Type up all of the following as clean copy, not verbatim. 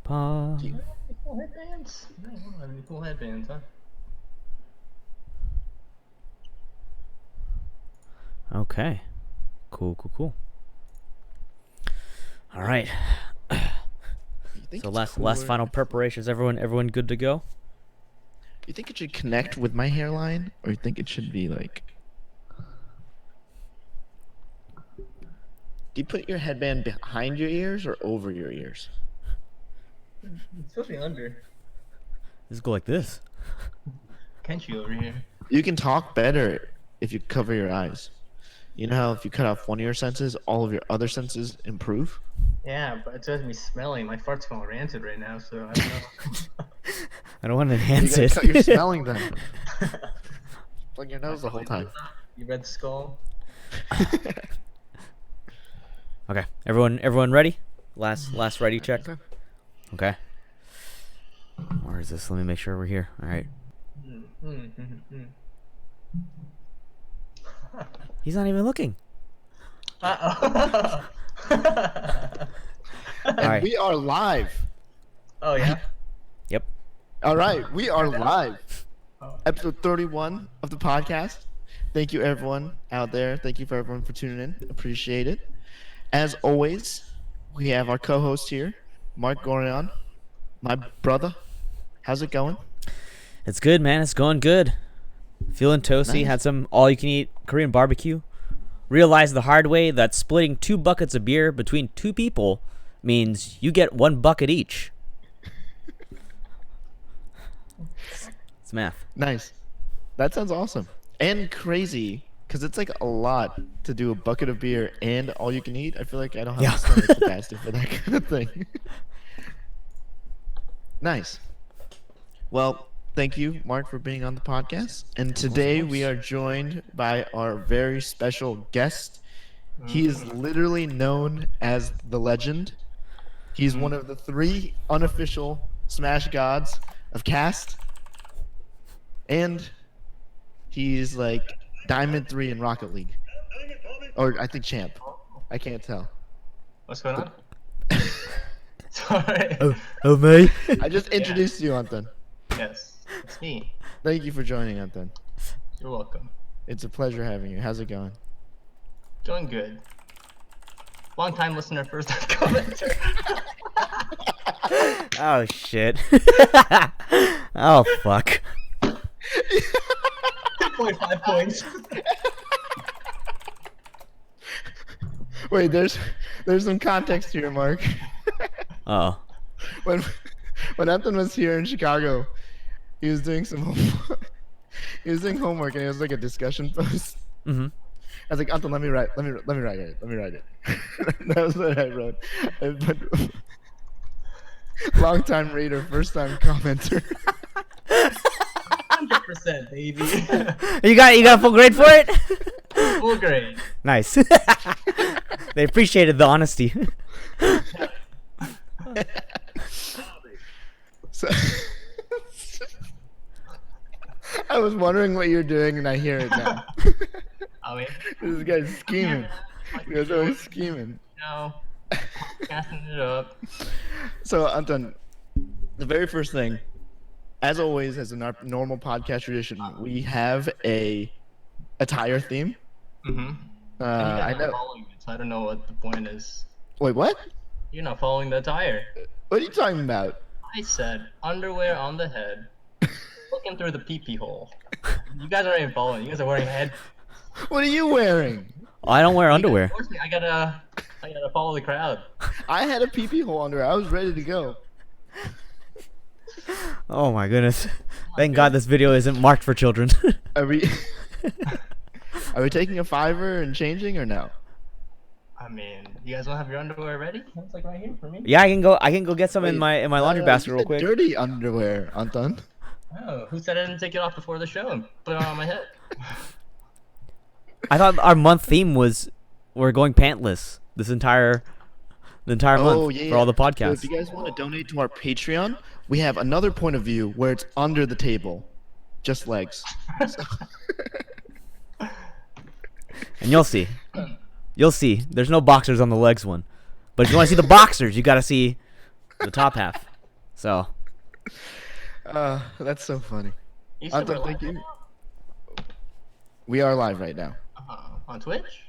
Pa. Do you have any cool headbands? No, I don't have any cool headbands, huh? Okay. Cool. All right. You think So it's last cooler final if- preparations. Everyone good to go? You think it should connect with my hairline, or you think it should be like? Do you put your headband behind your ears or over your ears? It's supposed to be under. Let's go like this. Kenshi over here. You can talk better if you cover your eyes. You know how if you cut off one of your senses, all of your other senses improve? Yeah, but it's supposed to be smelling. My fart's going rancid right now, so I don't know. I don't want to You enhance gotta it. cut your smelling then. Plug your nose the whole time. You read the skull? Okay, everyone ready? Last ready check. Okay. Where is this? Let me make sure we're here. All right. He's not even looking. Uh-oh. And right. we are live. Oh, yeah? Yep. All right, we are live. Episode 31 of the podcast. Thank you, everyone out there. Thank you for everyone for tuning in. Appreciate it. As always, we have our co-host here, Mark Gorion, my brother. How's it going? It's good, man. It's going good. Feeling toasty. Nice. Had some all-you-can-eat Korean barbecue. Realized the hard way that splitting 2 buckets of beer between 2 people means you get 1 bucket each. It's math. Nice. That sounds awesome. And crazy, because it's like a lot to do a bucket of beer and all you can eat. I feel like I don't have Yeah. the stomach capacity for that kind of thing. Nice. Well, thank you, Mark, for being on the podcast. And today we are joined by our very special guest. He is literally known as the legend. He's one of the 3 unofficial Smash gods of Cast. And he's like Diamond 3 in Rocket League. Or I think Champ. I can't tell. What's going on? Sorry. Oh, me? I just introduced you, Anthon. Yes, it's me. Thank you for joining, Anthon. You're welcome. It's a pleasure having you. How's it going? Doing good. Long time listener, first time commenter. Oh, shit. Oh, fuck. 2.5 points. Wait, there's some context here, Mark. Oh. when Anthon was here in Chicago, he was doing some homework. He was doing homework and it was like a discussion post. Mm-hmm. I was like, Anthon, let me write it. That was what I wrote. But long time reader, first time commenter. 100%, baby. You got a full grade for it? Full grade. Nice. They appreciated the honesty. So, I was wondering what you're doing, and I hear it now. I mean, This guy's scheming. You guys are always scheming. no. Gassing it up. So, Anton, the very first thing, as always, as in our normal podcast tradition, we have a attire theme. Mm-hmm. I know. Following it, so I don't know what the point is. Wait, what? You're not following the attire. What are you talking about? I said underwear on the head, looking through the pee-pee hole. You guys aren't even following. You guys are wearing head. What are you wearing? I don't wear underwear. Unfortunately, I gotta follow the crowd. I had a pee-pee hole under. I was ready to go. Oh my goodness. Thank God this video isn't marked for children. Are we? Are we taking a $5 and changing or no? I mean, you guys don't have your underwear ready? It's like right here for me. Yeah, I can go get some in my laundry basket you real said quick. Dirty underwear, Anton. Oh, who said I didn't take it off before the show and put it on my head? I thought our month theme was we're going pantless the entire month for all the So podcasts. if you guys want to donate to our Patreon, we have another point of view where it's under the table, just legs. So- And you'll see. You'll see. There's no boxers on the legs one. But if you want to see the boxers, you got to see the top half. So That's so funny. You said we're Anthon, live thank right you. now? We are live right now. On Twitch?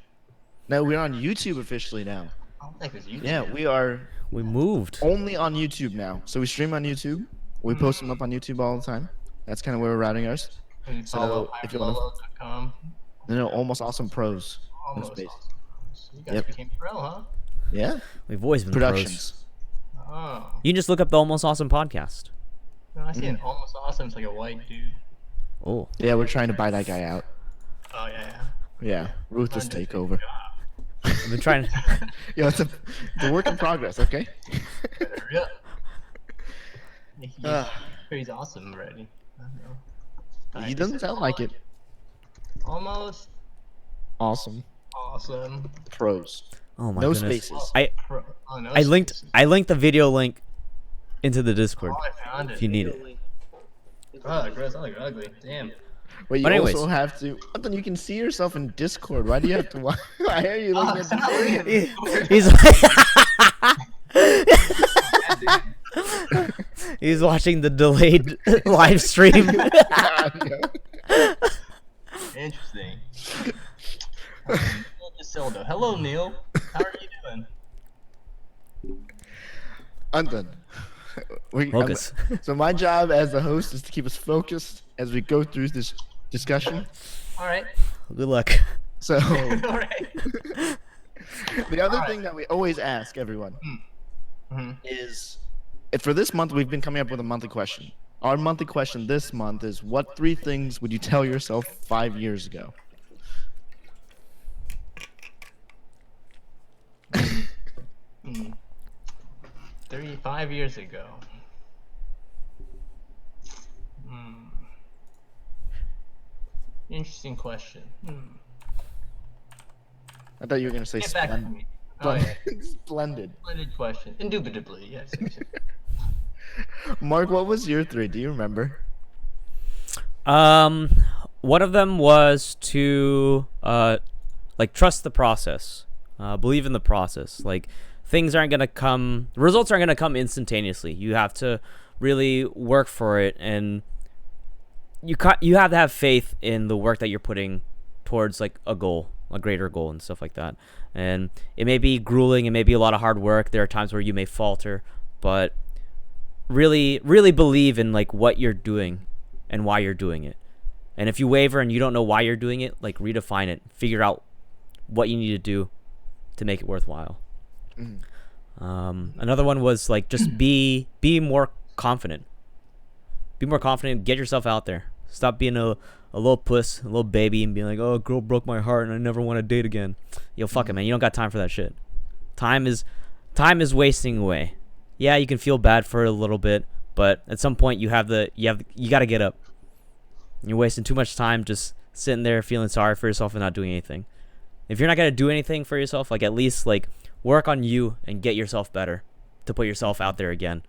No, we're on YouTube officially now. I don't think it's YouTube. Yeah, we are we moved. only on YouTube now. So we stream on YouTube. We post them up on YouTube all the time. That's kind of where we're routing ours. And follow So if you want to, higherlolo.com. Almost awesome pros. No Almost space. awesome. So you guys Yep. became pro, huh? Yeah. We've always been pros. Productions. Oh. You can just look up the Almost Awesome podcast. No, I see an almost awesome. It's like a white dude. Oh, Yeah, we're trying to buy that guy out. Oh, yeah. Yeah, ruthless takeover. I've been trying. Yeah, it's a work in progress. Okay. Hurry up. Uh, He's awesome already. I don't know. he doesn't sound like it. Almost Awesome. awesome. Pros. Oh my No goodness. spaces. Oh, no I linked spaces. the video link into the Discord Oh, I found it. if you need it. Oh, gross. I look ugly. Damn. Wait, you But anyways. also have to. Anthon, you can see yourself in Discord. Why do you have to? Why are you Oh, looking at Discord? He's he's watching the delayed live stream. Interesting. Neil DeSildo. Hello, Neil. How are you doing? Anthon. Focus. So my job as the host is to keep us focused as we go through this discussion. All right. Good luck. So All right. the other thing that we always ask everyone Mm-hmm. is, if for this month we've been coming up with a monthly question. Our monthly question this month is, what 3 things would you tell yourself 5 years ago? 35 years ago. Interesting question. I thought you were gonna say Get back to splendid. me. Oh, yeah. Splendid. Splendid question. Indubitably, yes. Mark, what was your 3? Do you remember? One of them was to like trust the process, believe in the process. Like things aren't gonna come, results aren't gonna come instantaneously. You have to really work for it, and you have to have faith in the work that you're putting towards like a goal, a greater goal, and stuff like that. And it may be grueling, it may be a lot of hard work. There are times where you may falter, but really believe in like what you're doing and why you're doing it. And if you waver and you don't know why you're doing it, like redefine it, figure out what you need to do to make it worthwhile. Another one was like just be more confident. Be more confident. Get yourself out there. Stop being a little puss, a little baby, and being like, "Oh, a girl broke my heart, and I never want to date again." Yo, fuck it, man. You don't got time for that shit. Time is wasting away. Yeah, you can feel bad for a little bit, but at some point you got to get up. You're wasting too much time just sitting there feeling sorry for yourself and not doing anything. If you're not gonna do anything for yourself, like at least like work on you and get yourself better, to put yourself out there again,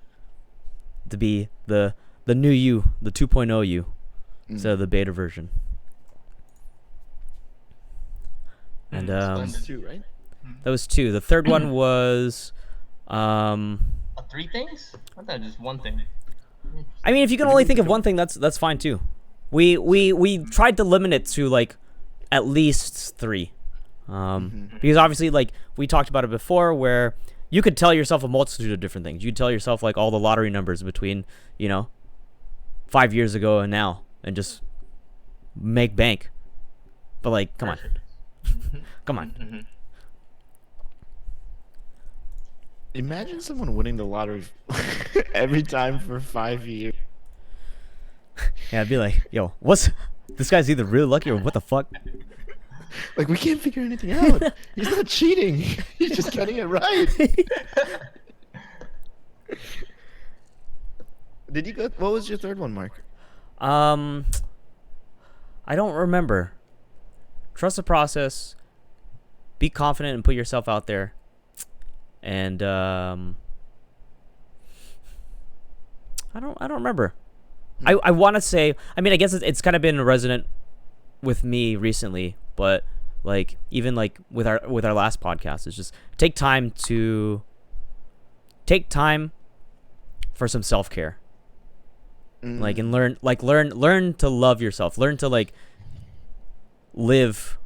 to be the new you, the 2.0 you, instead of the beta version. And That's 2, right? that was 2. The third one was 3 things? I thought just one thing. I mean, if you can only think of one thing, that's fine too. We tried to limit it to like at least 3, because obviously, like we talked about it before, where you could tell yourself a multitude of different things. You could tell yourself like all the lottery numbers between 5 years ago and now, and just make bank. But like, come on, come on. Imagine someone winning the lottery every time for 5 years. Yeah, I'd be like, yo, this guy's either really lucky or what the fuck? Like, we can't figure anything out. He's not cheating. He's just getting it right. Did you go? What was your third one, Mark? I don't remember. Trust the process. Be confident and put yourself out there. And I don't remember. I want to say, I mean, I guess it's kind of been resonant with me recently, but like even like with our last podcast, it's just take time for some self-care. Like, and Mm. learn to love yourself. Learn to like live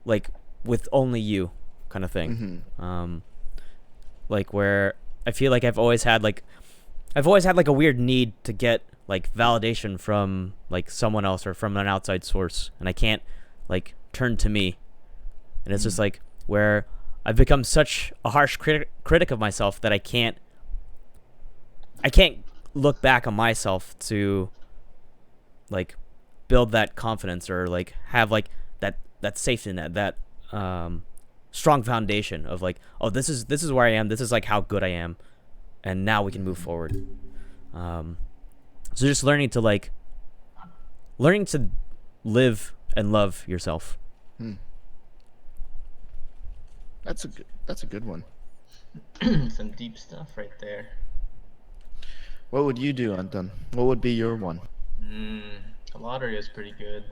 like with only you, kind of thing. Mm-hmm. Like where I feel like I've always had like a weird need to get like validation from like someone else or from an outside source, and I can't like turn to me. And it's just like where I've become such a harsh critic of myself that I can't look back on myself to like build that confidence or like have like that safety net, that strong foundation of like, oh, this is where I am, this is like how good I am, and now we can move forward. So just learning to live and love yourself. Hmm. That's a good one. Some deep stuff right there. What would you do, Anton? What would be your one? The lottery is pretty good.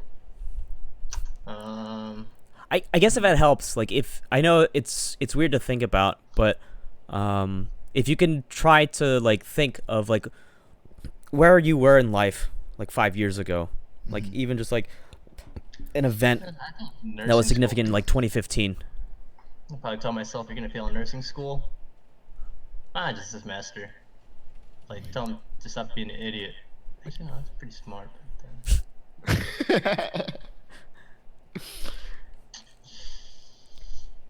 I guess if that helps, like if I know it's weird to think about, but if you can try to like think of like where you were in life like 5 years ago, like even just like an event I think that was nursing significant in school. like 2015. I'll probably tell myself you're gonna fail in nursing school. Just a semester. Like, tell him to stop being an idiot. Actually, no, that's pretty smart. But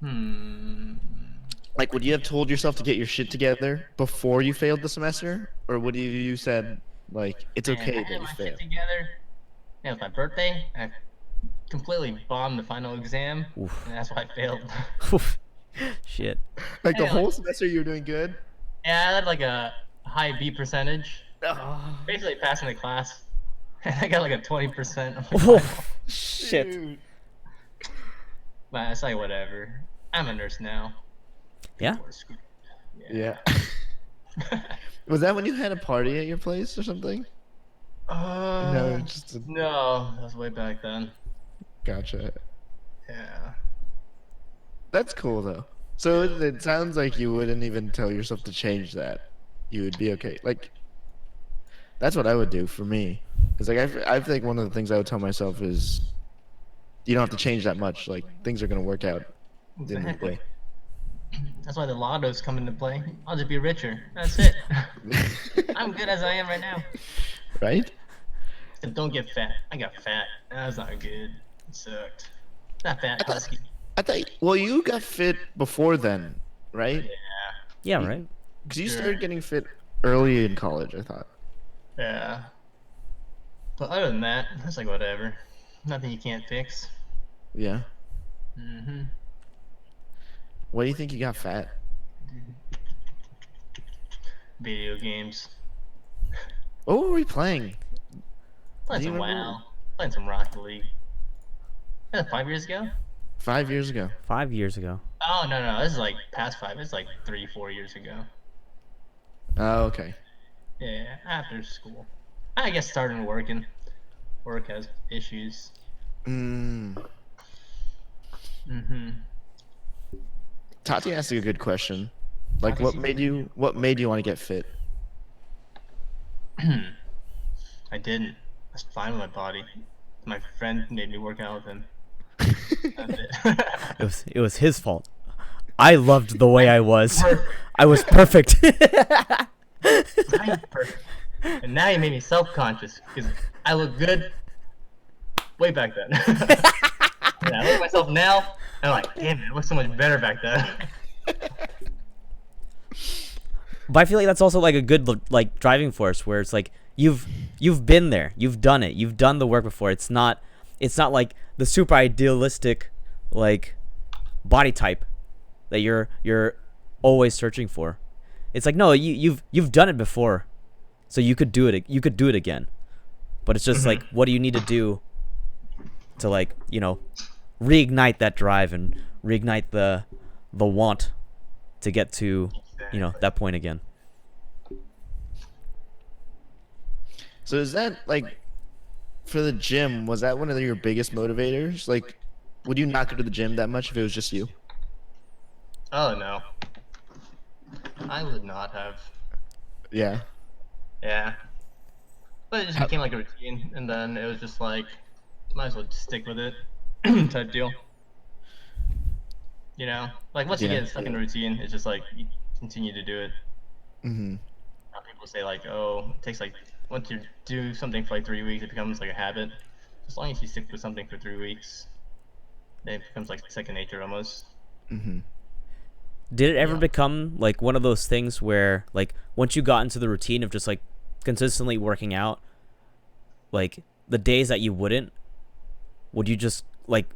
then... Like, would you have told yourself to get your shit together before you failed the semester, or would you said like it's Man, okay I that had you my failed? shit together. It was my birthday, and I completely bombed the final exam, Oof. and that's why I failed. Shit. Like I the had like, whole semester you were doing good. yeah, I had like a high B percentage. Oh, Basically passing the class. And I got like a 20% on my final. Oof. Shit. dude. But it's like whatever. I'm a nurse now. Yeah. People are screwed. Yeah. Was that when you had a party at your place or something? No, just a, No, that was way back then. gotcha. Yeah. That's cool though. So it sounds like you wouldn't even tell yourself to change that. You would be okay. Like that's what I would do for me. Cause like I think one of the things I would tell myself is you don't have to change that much. Like things are gonna work out at the end of the Exactly. day. That's why the lottos come into play. I'll just be richer. That's it. I'm good as I am right now. Right? Except don't get fat. I got fat. That's not good. It sucked. Not fat, I thought husky. well you got fit before then, right? Yeah. Yeah, right. Because you Sure. started getting fit early in college, I thought. Yeah. But other than that, it's like whatever. Nothing you can't fix. Yeah. Mm-hmm. Why do you think you got fat? Video games. What were we playing? Playing Do you some remember? WoW. Playing some Rocket League. That was 5 years ago? 5 years ago. 5 years ago. Oh, no. This is like past 5. It's like 3-4 years ago. Oh, okay. Yeah, after school. I guess starting working. Work has issues. Mm. Mm-hmm. Tati asked a good question. Like, what made you want to get fit? I didn't. I was fine with my body. My friend made me work out with him. That's it. It was his fault. I loved the way I was. Perfect. I was perfect. I'm perfect. And now you made me self-conscious because I look good way back then. And I look at myself now, and I'm like, damn it, I look so much better back then. But I feel like that's also like a good like driving force where it's like you've been there, you've done it, you've done the work before. It's not like the super idealistic like body type that you're always searching for. It's like no, you've done it before, so you could do it. You could do it again. But it's just like what do you need to do to like reignite that drive and reignite the want to get to that point again. So is that like for the gym? Was that one of your biggest motivators? Like, would you not go to the gym that much if it was just you? Oh, no. I would not have. Yeah. Yeah. But it just How- became like a routine, and then it was just like, might as well just stick with it type deal. You know, like once you Yeah. get stuck in a routine, it's just like you continue to do it. Mm-hmm. People say like, oh, it takes like once you do something for like 3 weeks, it becomes like a habit. As long as you stick with something for 3 weeks, then it becomes like second nature almost. Mm-hmm. Did it ever Yeah. become like one of those things where like once you got into the routine of just like consistently working out, like the days that you wouldn't, would you just like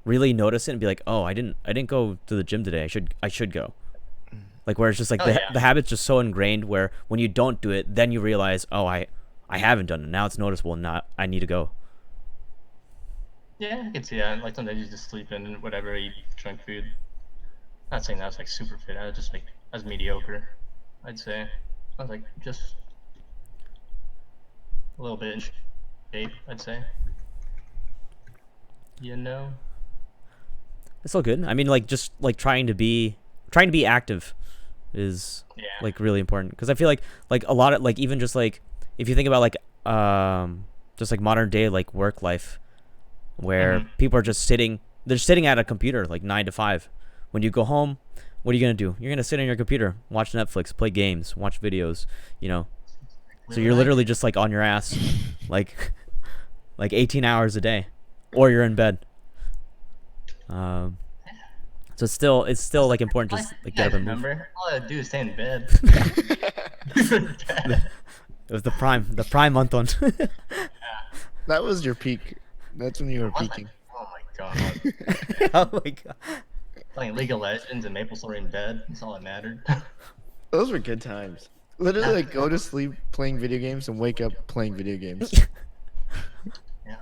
really notice it and be like, oh, I didn't go to the gym today. I should go. Like where it's just like Oh yeah. the habit's just so ingrained where when you don't do it, then you realize, oh, I haven't done it. Now it's noticeable. And not I need to go. Yeah, I can see that. Like sometimes you just sleep in and whatever, eat junk food. Not saying that was like super fit. I was just like I was mediocre. I'd say I was like just a little bit in shape. I'd say. You know. It's all good. I mean, like just like trying to be active is Yeah. like really important because I feel like a lot of like even just like if you think about like just like modern day like work life where Mhm. people are just they're sitting at a computer like 9 to 5. When you go home, what are you gonna do? You're gonna sit on your computer, watch Netflix, play games, watch videos, you know. So you're literally just like on your ass, like like 18 hours a day, or you're in bed. Um, so it's still like important just like get up and move. Remember, all I do is stay in bed. It was the prime month on. That was your peak. That's when you were peaking. Oh my god. Oh my god. Playing League of Legends and Maple Story in bed. That's all that mattered. Those were good times. Literally, like, go to sleep playing video games and wake up playing video games. Yeah.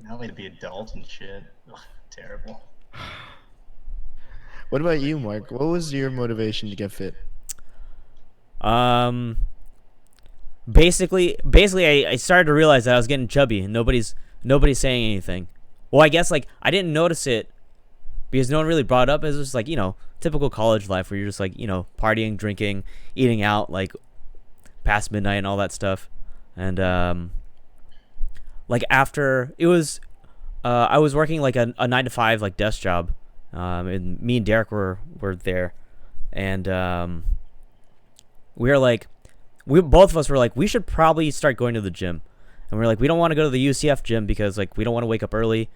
Now we to be adults and shit. Ugh, terrible. What about you, Mark? What was your motivation to get fit? Um, basically, I started to realize that I was getting chubby, and nobody's saying anything. Well, I guess like I didn't notice it because no one really brought it up. It was just like typical college life where you're just like partying, drinking, eating out like past midnight and all that stuff, and like after it was, I was working like a 9 to 5 like desk job, and me and Derek were there, and we were like, we both of us were like, we should probably start going to the gym, and we are like, we don't want to go to the UCF gym because like we don't want to wake up early,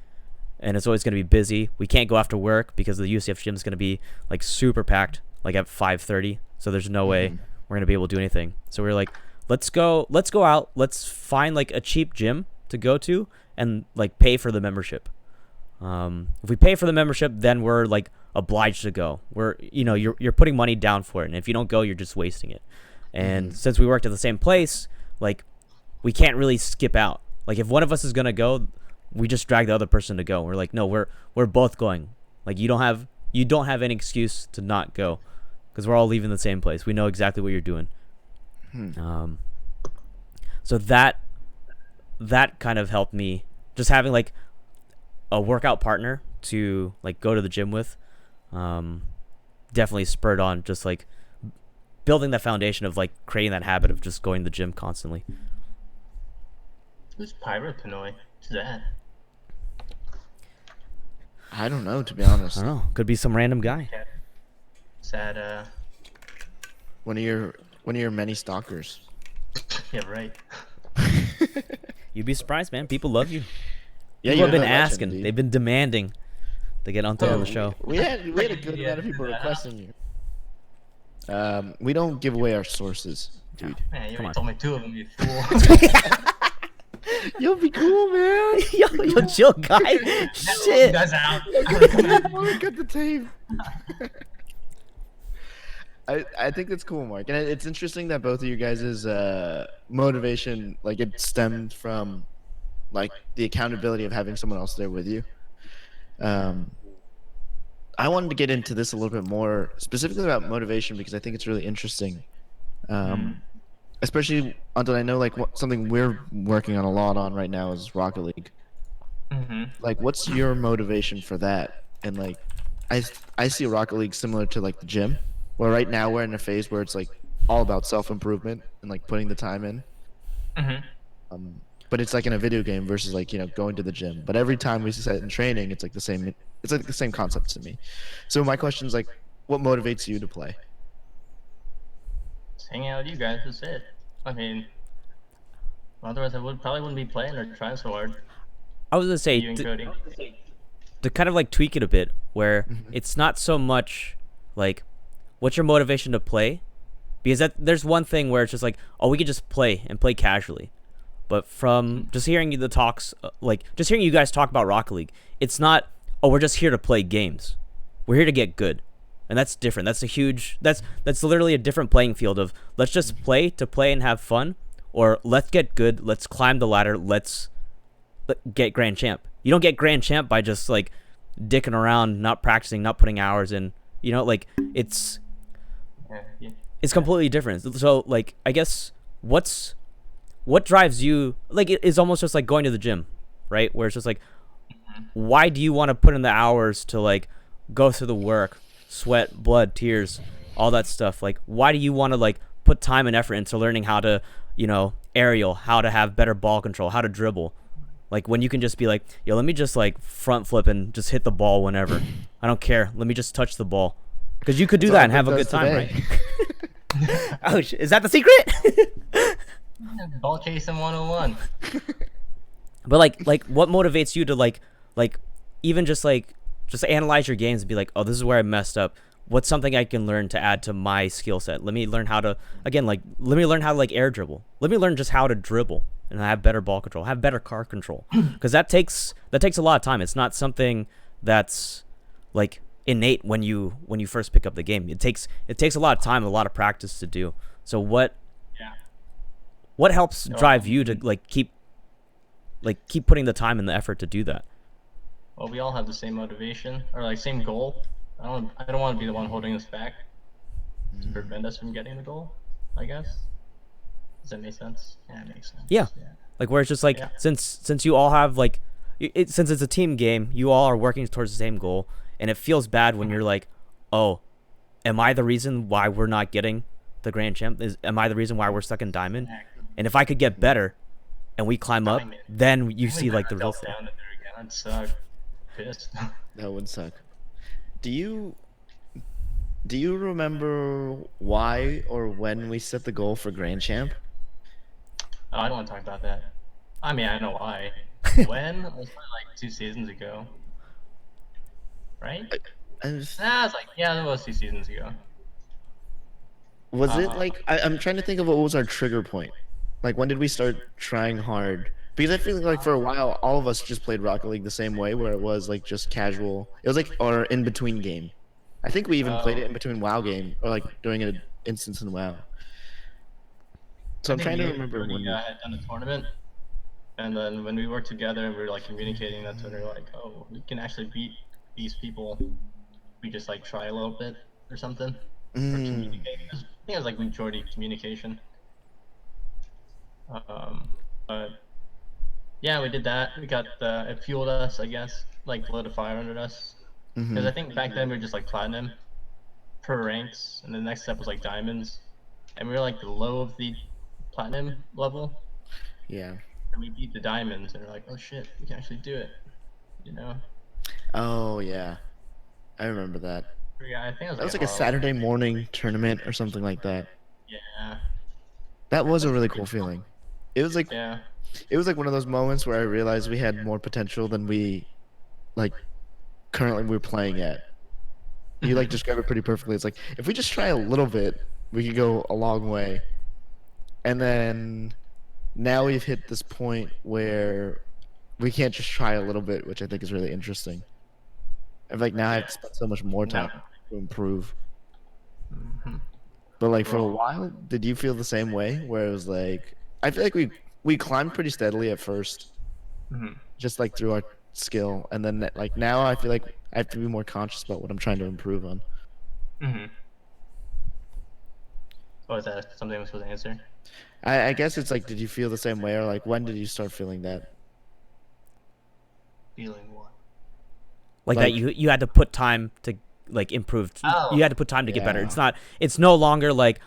and it's always going to be busy. We can't go after work because the UCF gym is going to be like super packed, like at 5:30. So there's no way we're going to be able to do anything. So we were like, let's go out. Let's find like a cheap gym to go to and like pay for the membership. If we pay for the membership, then we're like obliged to go. We're you're putting money down for it, and if you don't go, you're just wasting it. And since we worked at the same place, like we can't really skip out. Like if one of us is gonna go, we just drag the other person to go. We're like, no, we're both going. Like you don't have any excuse to not go, because we're all leaving the same place. We know exactly what you're doing. So that kind of helped me, just having like a workout partner to like go to the gym with. Definitely spurred on just like building that foundation of like creating that habit of just going to the gym constantly. Who's Pyro Pinoy? Who's that? I don't know, to be honest. I don't know. Could be some random guy. Sad, One of your many stalkers. yeah, right. You'd be surprised, man. People love you. Yeah, People you're have been a legend, asking. dude. They've been demanding to get on the show. We had a good amount of people requesting you. We don't give away our sources, dude. Man, you Come already on. told me 2 of them, you fool. You'll be cool, man. yo, chill, guy. Shit. That's out. Cut the tape. I think that's cool, Mark, and it's interesting that both of you guys' motivation, like, it stemmed from like the accountability of having someone else there with you. I wanted to get into this a little bit more, specifically about motivation, because I think it's really interesting. Especially, Anton, I know like something we're working on a lot on right now is Rocket League. Like, what's your motivation for that? And like, I see Rocket League similar to like the gym, where right now we're in a phase where it's like all about self improvement and like putting the time in. Mhm. But it's like in a video game versus like going to the gym. But every time we sit in training, it's like the same. It's like the same concept to me. So my question is like, what motivates you to play? Just hanging out with you guys. That's it. I mean, otherwise I probably wouldn't be playing or trying so hard. I was gonna say You and Cody. to kind of like tweak it a bit, where Mhm. it's not so much like what's your motivation to play, because there's one thing where it's just like, oh, we could just play and play casually. But from just hearing the talks, like just hearing you guys talk about Rocket League, it's not, oh, we're just here to play games. We're here to get good. And that's different. That's literally a different playing field of let's just play and have fun, or let's get good, let's climb the ladder, let's get grand champ. You don't get grand champ by just like dicking around, not practicing, not putting hours in. Like it's Yeah. it's completely different. So like I guess what drives you, like it is almost just like going to the gym, right? Where it's just like, why do you want to put in the hours to like go through the work, sweat, blood, tears, all that stuff? Like why do you want to like put time and effort into learning how to aerial, how to have better ball control, how to dribble, like when you can just be like, yo, let me just like front flip and just hit the ball whenever. I don't care, let me just touch the ball, because you could do That's that all and have a Vic good does time, today. right? Oh, is that the secret? Ball chasing 101. But like what motivates you to like even just analyze your games and be like, oh, this is where I messed up. What's something I can learn to add to my skill set? Let me learn how to let me learn how to like air dribble. Let me learn just how to dribble and have better ball control, have better car control. Because that takes a lot of time. It's not something that's like innate when you first pick up the game. It takes a lot of time, a lot of practice to do. So Yeah. what helps No, drive you to keep putting the time and the effort to do that? Well, we all have the same motivation or like same goal. I don't want to be the one holding us back to prevent us from getting the goal, I guess. Does that make sense? Yeah, it makes sense. Yeah. Like where it's just like, Yeah. since you all have like since it's a team game, you all are working towards the same goal, and it feels bad when you're like, oh, am I the reason why we're not getting the grand champ? Am I the reason why we're stuck in diamond? And if I could get better and we climb up, Diamond. then you We see let like the ourselves results there. down in there again. I'd suck. Pissed. That would suck. Do you remember why or when we set the goal for Grand Champ? Oh, I don't want to talk about that. I mean, I know why. When? It was probably like 2 seasons ago. Right? I just, Nah, it's like, yeah, that was 2 seasons ago. was it like I'm trying to think of what was our trigger point. Like when did we start trying hard? Because I feel like for a while all of us just played Rocket League the same way, where it was like just casual. It was like our in between game. I think we even played it in between WoW game or like during an instance in WoW. So I I'm think trying to me and remember Cody, when. had done a tournament, and then when we worked together and we were like communicating, that's when we were like, oh, we can actually beat these people. We just like try a little bit or something. Or communicating. I think it was like majority communication. But yeah, we did that. We got it fueled us, I guess, like lit a fire under us. Because I think back then we were just like platinum per ranks, and the next step was like diamonds, and we were like the low of the platinum level, Yeah. and we beat the diamonds, and we're like, oh shit, we can actually do it, you know? Oh yeah, I remember that. Yeah, I think it was That was like a a Harlem. Saturday morning tournament or something like that. Yeah, That was a really cool feeling. It was like yeah. one of those moments where I realized we had more potential than we like currently we're playing at. You like describe it pretty perfectly. It's like if we just try a little bit, we could go a long way. And then now we've hit this point where we can't just try a little bit, which I think is really interesting. I feel like now I have to spend so much more time to improve. Mhm. But like for a while, did you feel the same way? Where it was like I feel like we climbed pretty steadily at first, Mhm. just like through our skill, and then like now I feel like I have to be more conscious about what I'm trying to improve on. Mhm. What was that? Something I was supposed to answer? I guess it's like, did you feel the same way, or like when did you start feeling that? Feeling what? Like Like- that you had to put time to like improve. Oh, You had to put time to get better. yeah. It's no longer like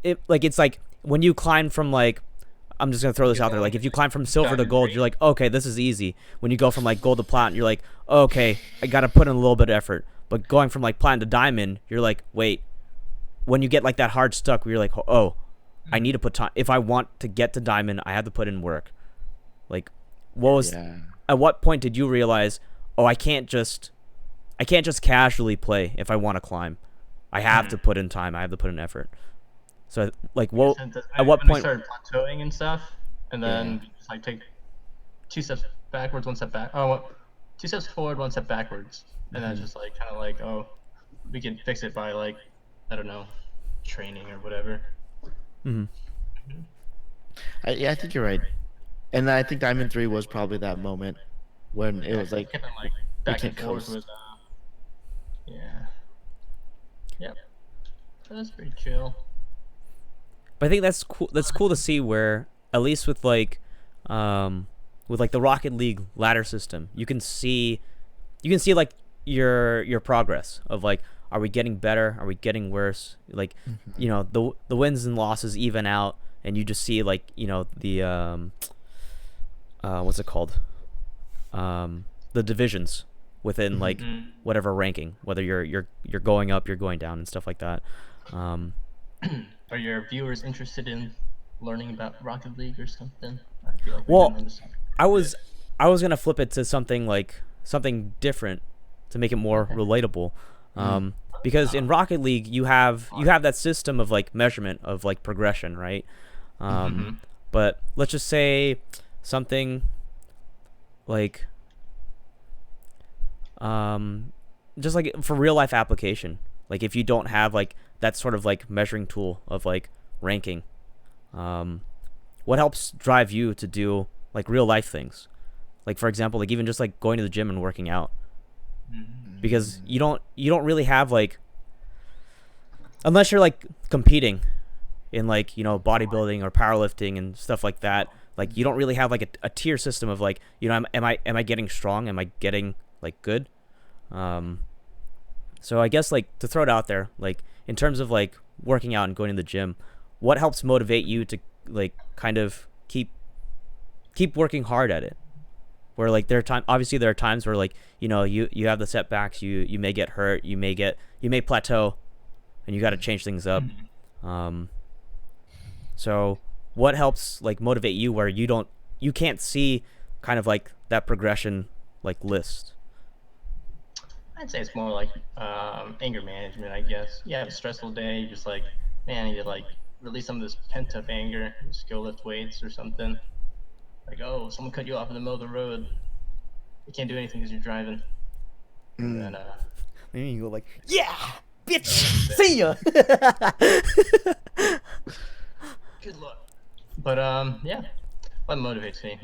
it's like when you climb from like, I'm just gonna throw this out there. Like if you climb from silver to gold, you're like, okay, this is easy. When you go from like gold to platinum, you're like, okay, I gotta put in a little bit of effort. But going from like platinum to diamond, you're like, wait. When you get like that hard stuck, where you're like, oh, I need to put time. If I want to get to diamond, I have to put in work. Like, at what point did you realize, oh, I can't just casually play if I want to climb. I have to put in time. I have to put in effort. So like, well, at what When I point? started plateauing and stuff, and then just like take 2 steps backwards, 1 step back. Oh, 2 steps forward, 1 step backwards, and that's just like kind of like, oh, we can fix it by like, I don't know, training or whatever. Mm-hmm. Yeah, I think you're right. And I think Diamond 3 was probably that moment when it was like, Kept on, like back can't and forth coast. with, yeah, yep. So that's pretty chill. But I think that's cool. That's cool to see where, at least with like the Rocket League ladder system, you can see like your progress of like, are we getting better? Are we getting worse? Like, the wins and losses even out, and you just see like the what's it called? The divisions within like whatever ranking, whether you're going up, you're going down, and stuff like that. Are your viewers interested in learning about Rocket League or something? I feel like Well, I was gonna flip it to something different to make it more relatable, because in Rocket League you have that system of like measurement of like progression, right? But let's just say something like just like for real life application, like if you don't have like that sort of like measuring tool of like ranking, what helps drive you to do like real life things, like for example, like even just like going to the gym and working out, because you don't really have like, unless you're like competing in like bodybuilding or powerlifting and stuff like that, like you don't really have like a tier system of like, am I getting strong, am I getting like good. So I guess like to throw it out there, like in terms of like working out and going to the gym, what helps motivate you to like kind of keep working hard at it, where like there are times where like you have the setbacks, you may get hurt, you may plateau, and you got to change things up. So what helps like motivate you where you can't see kind of like that progression like list? I'd say it's more like anger management, I guess. You have a stressful day, you're just like, man, I need to like release some of this pent up anger, just go lift weights or something. Like, oh, someone cut you off in the middle of the road. You can't do anything because you're driving. And then, Maybe you go like, yeah, bitch, see ya. Good luck. But yeah, what motivates me?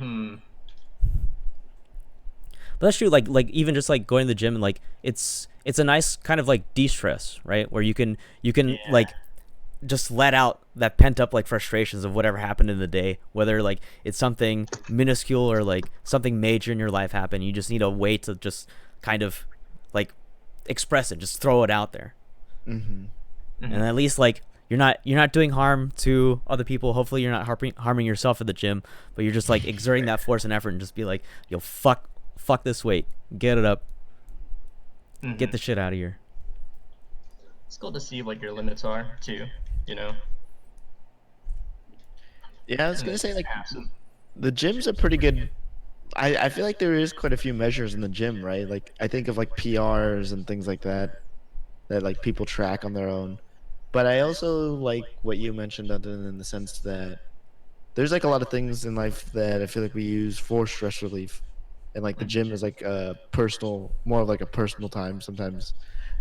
But that's true. Like even just like going to the gym and like it's a nice kind of like de-stress, right? Where you can like just let out that pent up like frustrations of whatever happened in the day, whether like it's something minuscule or like something major in your life happened. You just need a way to just kind of like express it, just throw it out there. And at least like you're not doing harm to other people. Hopefully you're not harming yourself at the gym, but you're just like exerting that force and effort and just be like, yo, fuck this weight, get it up, get the shit out of here. It's cool to see what your limits are too, Yeah, I was gonna say like the gym's a pretty good. I feel like there is quite a few measures in the gym, right? Like I think of like PRs and things like that like people track on their own. But I also like what you mentioned, Anthon, in the sense that there's like a lot of things in life that I feel like we use for stress relief, and like the gym is like more of like a personal time sometimes,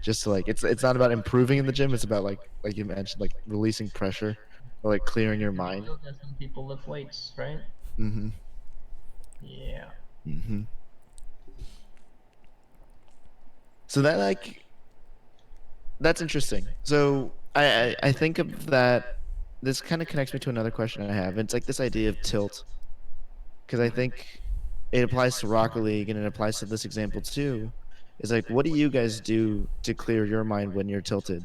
just to like it's not about improving in the gym, it's about like you mentioned, like releasing pressure or like clearing your mind. Some people lift weights, right? Yeah. So that like that's interesting. So I think of that. This kind of connects me to another question I have. It's like this idea of tilt, because I think it applies to Rocket League and it applies to this example too. Is like, what do you guys do to clear your mind when you're tilted?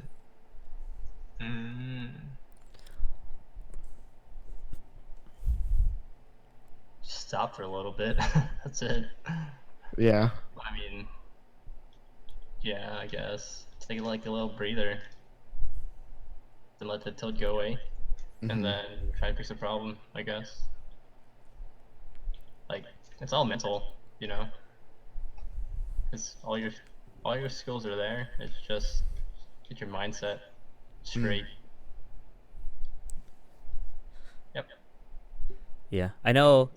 stop for a little bit. That's it. Yeah. I mean, yeah, I guess take like a little breather, then let the tilt go away, and Mhm. then try to fix the problem. I guess. Like it's all mental, you know. Because all your skills are there. It's just get your mindset straight. Yep. Yeah, I know.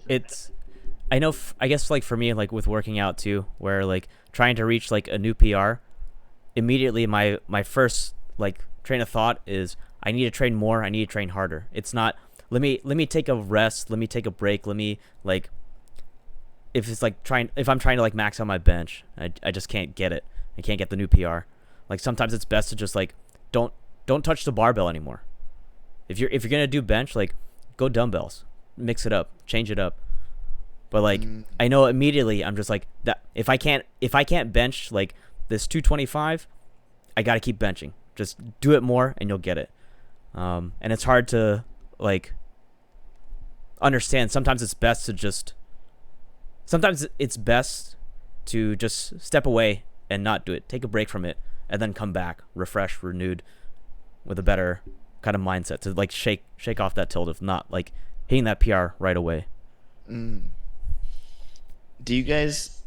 I guess like for me, like with working out too, where like trying to reach like a new PR, immediately my first like train of thought is I need to train more. I need to train harder. It's not let me take a rest. Let me take a break. Let me like if I'm trying to like max out my bench, I just can't get it. I can't get the new PR. Like sometimes it's best to just like don't don't touch the barbell anymore. If you're gonna do bench, like go dumbbells, mix it up, change it up. But like Mm. I know immediately I'm just like that if I can't bench like this 225, I gotta keep benching. Just do it more and you'll get it. And it's hard to like understand. Sometimes it's best to just step away and not do it. Take a break from it and then come back refreshed, renewed, with a better kind of mindset to like shake off that tilt of not like hitting that PR right away. Mm. Do you guys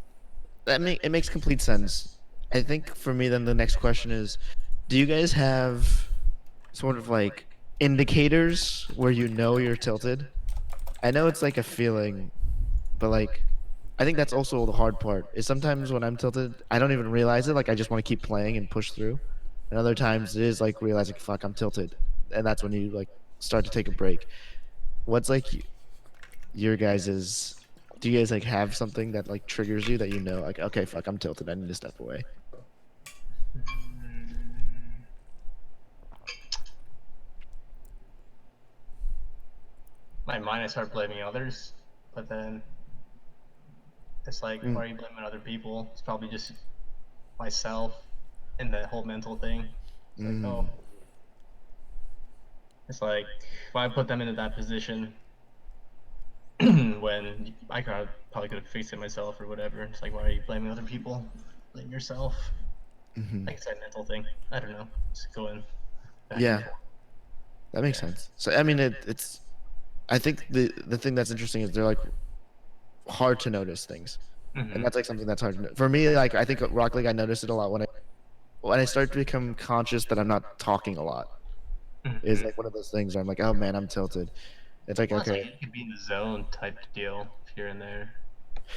it makes complete sense. I think for me then the next question is, do you guys have sort of like indicators where you know you're tilted? I know it's like a feeling, but like I think that's also the hard part. Is sometimes when I'm tilted, I don't even realize it. Like I just want to keep playing and push through. And other times it is like realizing, fuck, I'm tilted, and that's when you like start to take a break. What's like your guys's? Do you guys like have something that like triggers you that you know, like, okay, fuck, I'm tilted. I need to step away. My mind, I start blaming others, but then it's like, Mm. why are you blaming other people? It's probably just myself and that whole mental thing. It's like, Mm. oh, it's like, why put them into that position when probably could have fixed it myself or whatever. It's like, why are you blaming other people? Blame yourself. Hmm. Like it's that mental thing. I don't know. Just going back and Yeah, forth. that makes sense. So I mean, it's. I think the thing that's interesting is they're like hard to notice things, and Mm-hmm. that's like something that's hard to for me. Like I think Rock League, I noticed it a lot when I start to become conscious that I'm not talking a lot. Is Mm-hmm. like one of those things where I'm like, oh man, I'm tilted. It's like Well, it's like okay, you could be in the zone type deal here and there.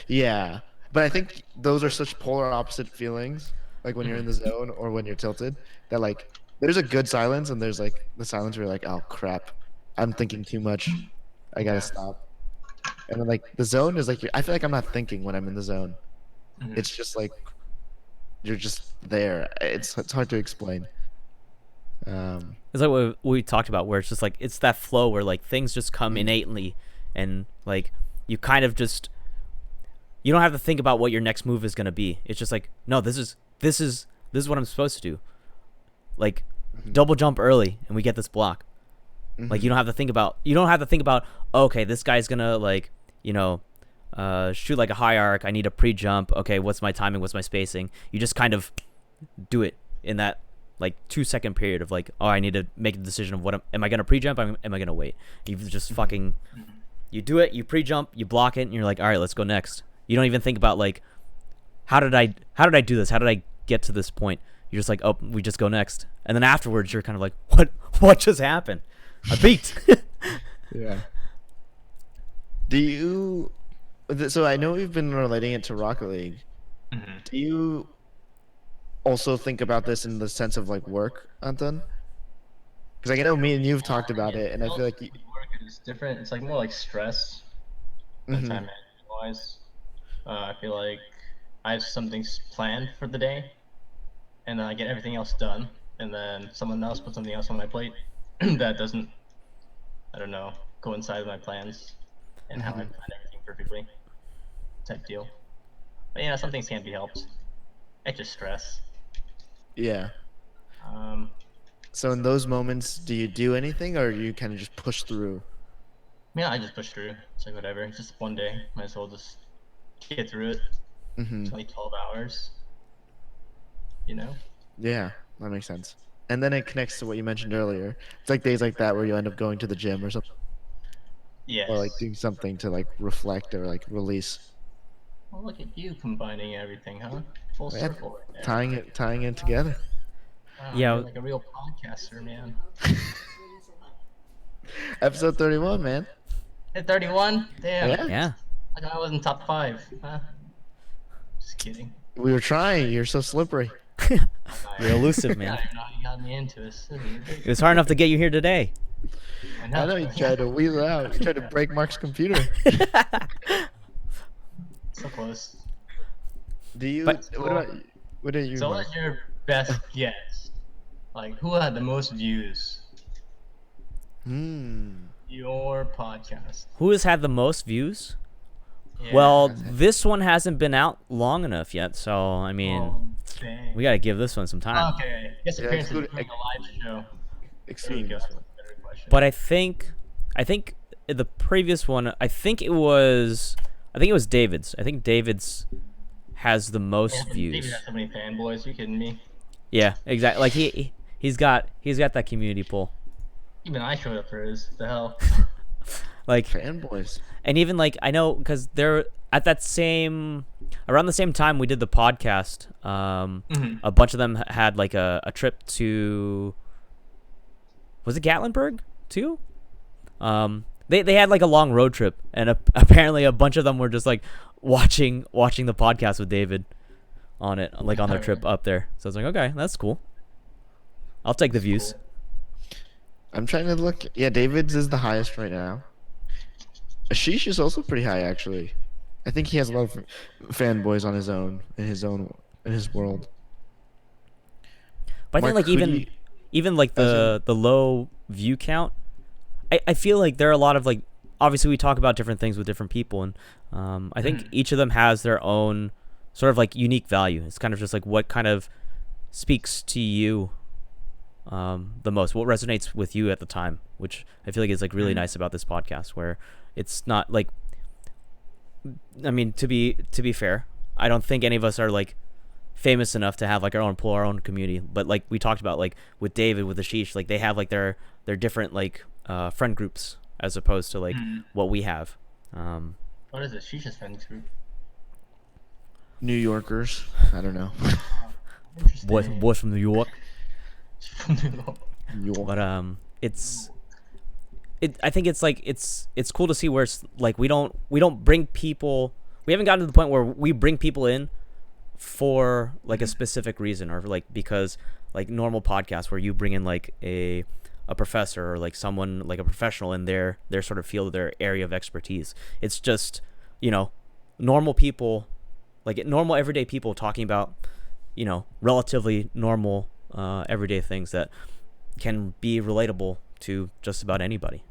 yeah, but I think those are such polar opposite feelings. Like when you're in the Mm-hmm. zone or when you're tilted, that like there's a good silence and there's like the silence where you're like, oh crap, I'm thinking too much. I gotta Yeah. stop. And then like the zone is like I feel like I'm not thinking when I'm in the zone. Mm-hmm. It's just like you're just there. It's hard to explain. Um, It's like what we talked about, where it's just like it's that flow where like things just come mm, innately, and like you kind of just you don't have to think about what your next move is gonna be. It's just like no, this is what I'm supposed to do. Like mhm, double jump early, and we get this block. Like mhm, you don't have to think about okay, this guy's gonna like you know shoot like a high arc. I need a pre jump. Okay, what's my timing? What's my spacing? You just kind of do it in that like 2 second period of like, oh, I need to make a decision of what am I gonna pre jump? Am I gonna wait? You just mhm. fucking you do it. You pre jump. You block it, and you're like, all right, let's go next. You don't even think about like how did I do this? How did I get to this point? You're just like, oh, we just go next, and then afterwards you're kind of like, what just happened? I peaked. Yeah. Do you? So I know we've been relating it to Rocket League. Mm-hmm. Do you also think about this in the sense of like work, Anton? Because I know me and you've talked Yeah, about it, and it I feel also like you. with work is different. It's like more like stress than Hmm. time management wise. I feel like I have some things planned for the day, and then I get everything else done, and then someone else puts something else on my plate that doesn't, I don't know, coincide with my plans and how I Hmm. plan everything perfectly type deal. But yeah, some things can't be helped. It's just stress. Yeah. Um, So in those moments, do you do anything, or you kind of just push through? Yeah, I just push through. It's like whatever. It's just one day. Might as well just get through it. Mm-hmm. It's only 12 hours. You know? Yeah, that makes sense. And then it connects to what you mentioned earlier. It's like days like that where you end up going to the gym or something, or like Yes. doing something to like reflect or like release. Well, look at you combining everything, huh? Full Yeah, circle right there. tying it together. Wow, you're Yeah, like a real podcaster, man. Episode 31, man. Hit 31? Damn. Yeah, yeah. Like I was in top 5. Huh? Just kidding. we were trying. You're so slippery. You're elusive, I man. don't even know how you got me into this. This is It ridiculous. was hard enough to get you here today. I know you tried to wheel it out. You tried to break Mark's computer. So close. Do you? But- What are you? So Mark? what's your best guess? Like, who had the most views? Your podcast. Who has had the most views? Yeah. Well, this one hasn't been out long enough yet, so I mean, Oh, dang. we got to give this one some time. Okay. Guess Yeah, appearances exclude- during a live show. There you Excluding go. this one. Better question. But I think the previous one, I think it was David's. I think David's has the most Yeah, views. David has so many fanboys. You kidding me? Yeah, exactly. Like he's got that community pull. Even I showed up for his. The hell. Like, Fanboys. and even like I know because they're at that same around the same time we did the podcast. A bunch of them had like a trip to, was it Gatlinburg too? They had like a long road trip, and apparently a bunch of them were just like watching the podcast with David on it, like on their trip up there. So I was like, okay, that's cool. I'll take the views. I'm trying to look. Yeah, David's is the highest right now. Ashish is also pretty high, actually. I think he has a lot of fanboys on his own in his world. But I think Mark, like who do even like the low view count, I feel like there are a lot of like, obviously we talk about different things with different people, and I think each of them has their own sort of like unique value. It's kind of just like what kind of speaks to you the most, what resonates with you at the time, which I feel like is like really nice about this podcast, where it's not like, I mean, to be fair, I don't think any of us are like famous enough to have like our own community, but like we talked about, like with David, with Ashish, like they have like their different like friend groups as opposed to like what we have. What is it? Shisha's friends group. New Yorkers. I don't know. Interesting. Boys from New York. New York. But I think it's like it's cool to see where it's like we don't bring people. We haven't gotten to the point where we bring people in for like a specific reason, or like because like normal podcasts where you bring in like a professor or like someone like a professional in their sort of field, their area of expertise. It's just, normal people, like normal everyday people talking about, relatively normal everyday things that can be relatable to just about anybody.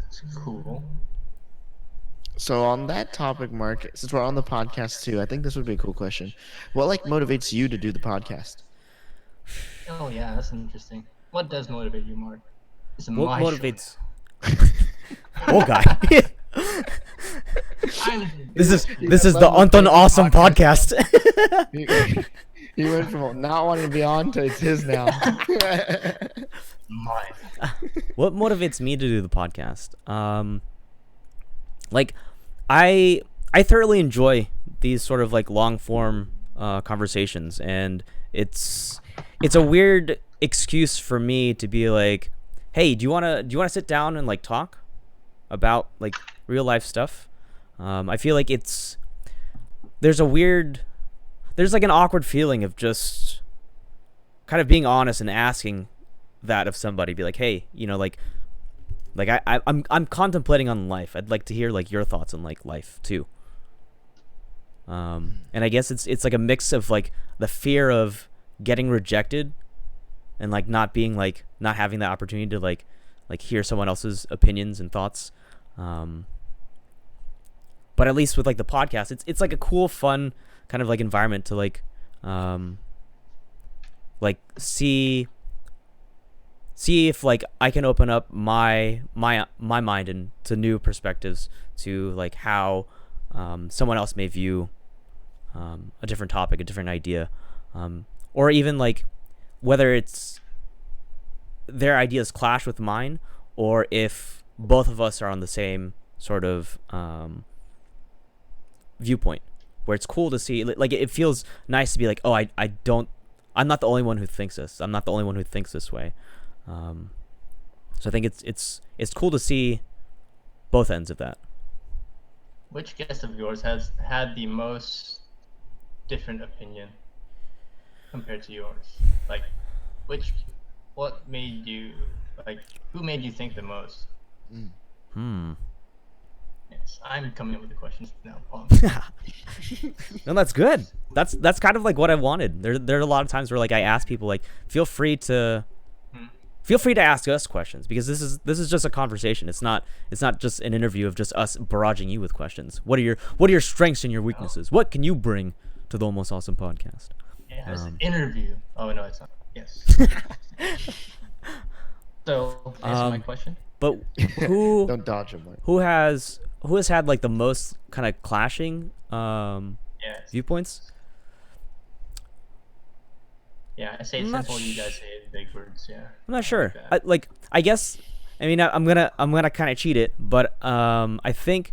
It's cool. So on that topic, Mark, since we're on the podcast too, I think this would be a cool question. What like motivates you to do the podcast? Oh yeah, that's interesting. What does motivate you, Mark? It's What my motivates? Oh, guy. This is the Anthon Awesome podcast. He went from not wanting to be on to it's his now. Mine. What motivates me to do the podcast? Like I thoroughly enjoy these sort of like long form conversations, and it's a weird excuse for me to be like, hey, do you wanna sit down and like talk about like real life stuff? I feel like there's like an awkward feeling of just kind of being honest and asking that of somebody. Be like, hey, I'm contemplating on life. I'd like to hear like your thoughts on like life too. And I guess it's like a mix of like the fear of getting rejected and like not having the opportunity to like hear someone else's opinions and thoughts. But at least with like the podcast, it's like a cool, fun kind of like environment to like see see if like I can open up my mind and to new perspectives to like how someone else may view a different topic, a different idea, or even like whether it's their ideas clash with mine, or if both of us are on the same sort of viewpoint, where it's cool to see like it feels nice to be like, oh, I'm not the only one who thinks this. I'm not the only one who thinks this way. So I think it's cool to see both ends of that. Which guest of yours has had the most different opinion compared to yours? Like, what made you, like, who made you think the most? Yes, I'm coming up with the questions now, Pong. No, that's good. That's kind of like what I wanted. There are a lot of times where like I ask people like, feel free to ask us questions, because this is just a conversation. It's not just an interview of just us barraging you with questions. What are your strengths and your weaknesses? What can you bring to the Almost Awesome podcast? Yeah, it's an interview. Oh no, it's not. Yes. So answer my question. But who Don't dodge him, Mike. who has had like the most kind of clashing Yes. viewpoints? Yeah, I say it I'm not simple. You guys say it in big words. Yeah. I'm not sure. that. I guess. I mean, I'm gonna kind of cheat it, but I think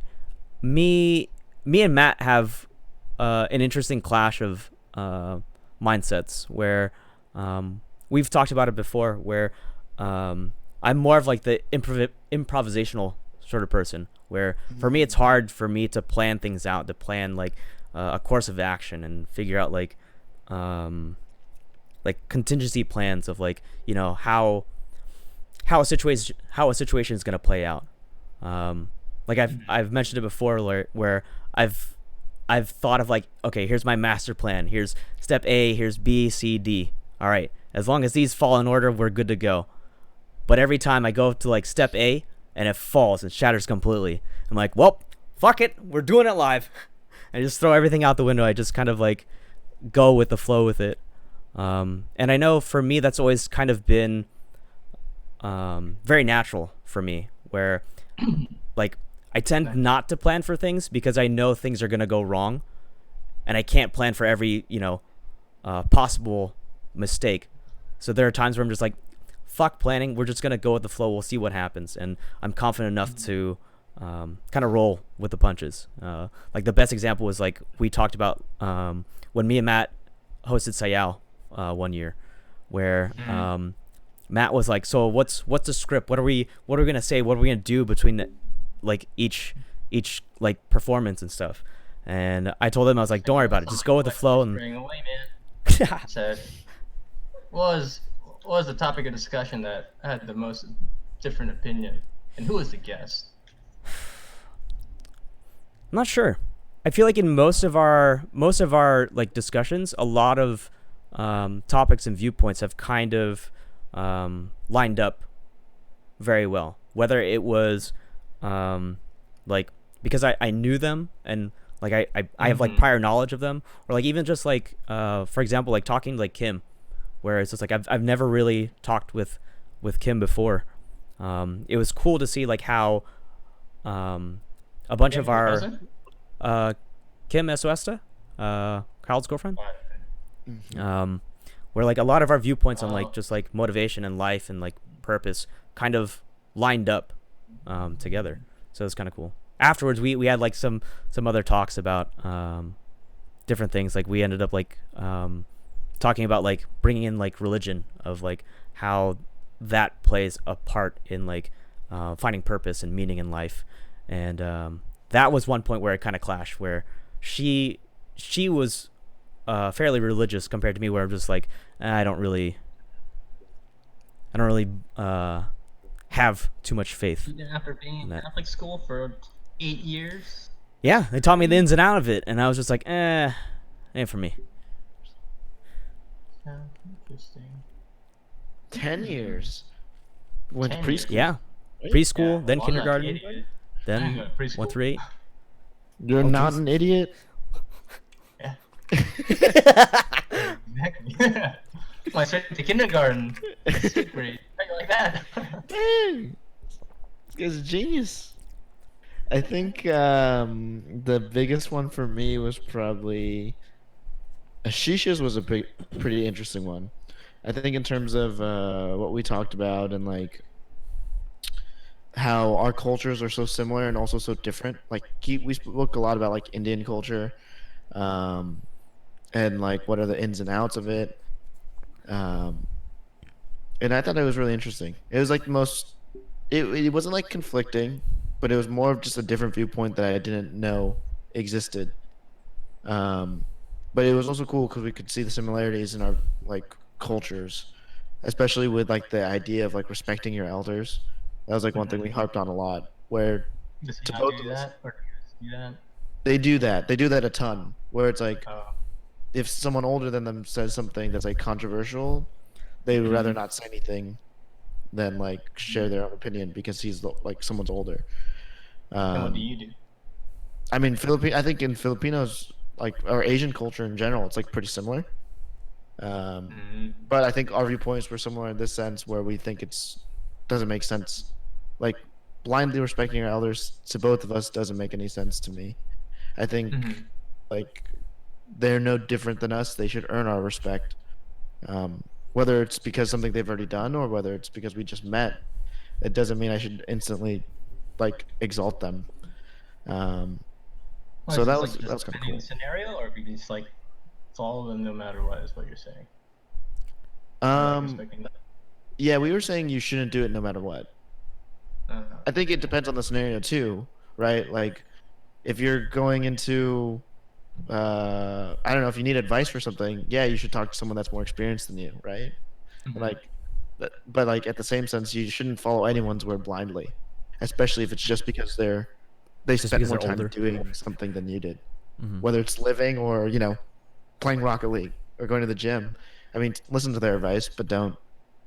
me and Matt have an interesting clash of mindsets where we've talked about it before. Where I'm more of like the improvisational sort of person. Where for me, it's hard for me to plan things out, to plan like a course of action and figure out like contingency plans of like, you know, how a situation is gonna play out. Like I've mentioned it before, where I've thought of like, okay, here's my master plan. Here's step A. Here's B, C, D. All right, as long as these fall in order, we're good to go. But every time I go to like step A and it falls and shatters completely, I'm like, well, fuck it, we're doing it live. I just throw everything out the window. I just kind of like go with the flow with it. And I know for me that's always kind of been very natural for me, where like I tend not to plan for things because I know things are gonna go wrong, and I can't plan for every, you know, possible mistake. So there are times where I'm just like, fuck planning, we're just gonna go with the flow, we'll see what happens, and I'm confident enough to kind of roll with the punches. Like the best example was like we talked about when me and Matt hosted Sayal one year, where Matt was like, so what's the script, what are we gonna say, what are we gonna do between like each like performance and stuff. And I told him, I was like, don't worry about it, just go with the flow. And away, man. Said, what was the topic of discussion that had the most different opinion, and who was the guest? I'm not sure. I feel like in most of our like discussions, a lot of topics and viewpoints have kind of lined up very well. Whether it was like because I knew them and like I have like prior knowledge of them, or like even just like for example, like talking to like Kim, where it's just like I've never really talked with Kim before. It was cool to see like how a bunch of our Kim Esuesta, Kyle's girlfriend, where like a lot of our viewpoints on like just like motivation and life and like purpose kind of lined up together. So it's kind of cool. Afterwards, we had like some other talks about different things. Like we ended up like talking about like bringing in like religion, of like how that plays a part in like finding purpose and meaning in life. And that was one point where it kind of clashed, where she was fairly religious compared to me, where I'm just like, I don't really have too much faith. Even after being in Catholic school for 8 years? Yeah, they taught me the ins and outs of it, and I was just like, ain't for me. Yeah, interesting. 10 years. Went to 10 preschool. Yeah, preschool, then kindergarten, then 1 through 8. You're not an idiot. Yeah. Exactly. When I started to kindergarten, 6th grade. like that. Dang, this guy's a genius. I think the biggest one for me was probably Ashisha's was a pretty interesting one. I think in terms of what we talked about and like how our cultures are so similar and also so different. Like we spoke a lot about like Indian culture, um, and like what are the ins and outs of it. Um, and I thought it was really interesting. It was like the most. It wasn't like conflicting, but it was more of just a different viewpoint that I didn't know existed. Um, but it was also cool because we could see the similarities in our like cultures, especially with like the idea of like respecting your elders. That was like one thing we harped on a lot. Where Does he to not both do of us, that, or do you guys do that? they do that. They do that a ton. Where it's like Oh, if someone older than them says something that's like controversial, they would rather Mhm. not say anything than like share their own opinion because like someone's older. and what do Um, you do? I mean, I think in Filipinos, like or Asian culture in general, it's like pretty similar. Um, Mm, but I think our viewpoints were similar in this sense, where we think it's doesn't make sense. Like blindly respecting our elders to both of us doesn't make any sense to me. I think mm-hmm. like they're no different than us. They should earn our respect. Whether it's because something they've already done or whether it's because we just met, it doesn't mean I should instantly like exalt them. Um, Well, so is this like that just was kind of depending on cool. the scenario, or if you just like follow them no matter what, is what you're saying? Or like Um, respecting that? yeah, we were saying you shouldn't do it no matter what. I think it depends on the scenario too, right? Like if you're going into I don't know if you need advice for something, yeah, you should talk to someone that's more experienced than you, right? Mm-hmm. Like but like at the same sense, you shouldn't follow anyone's word blindly, especially if it's just because they Just spent because more they're time older. doing something than you did, Mhm. whether it's living or playing Rocket League or going to the gym. I mean, listen to their advice, but don't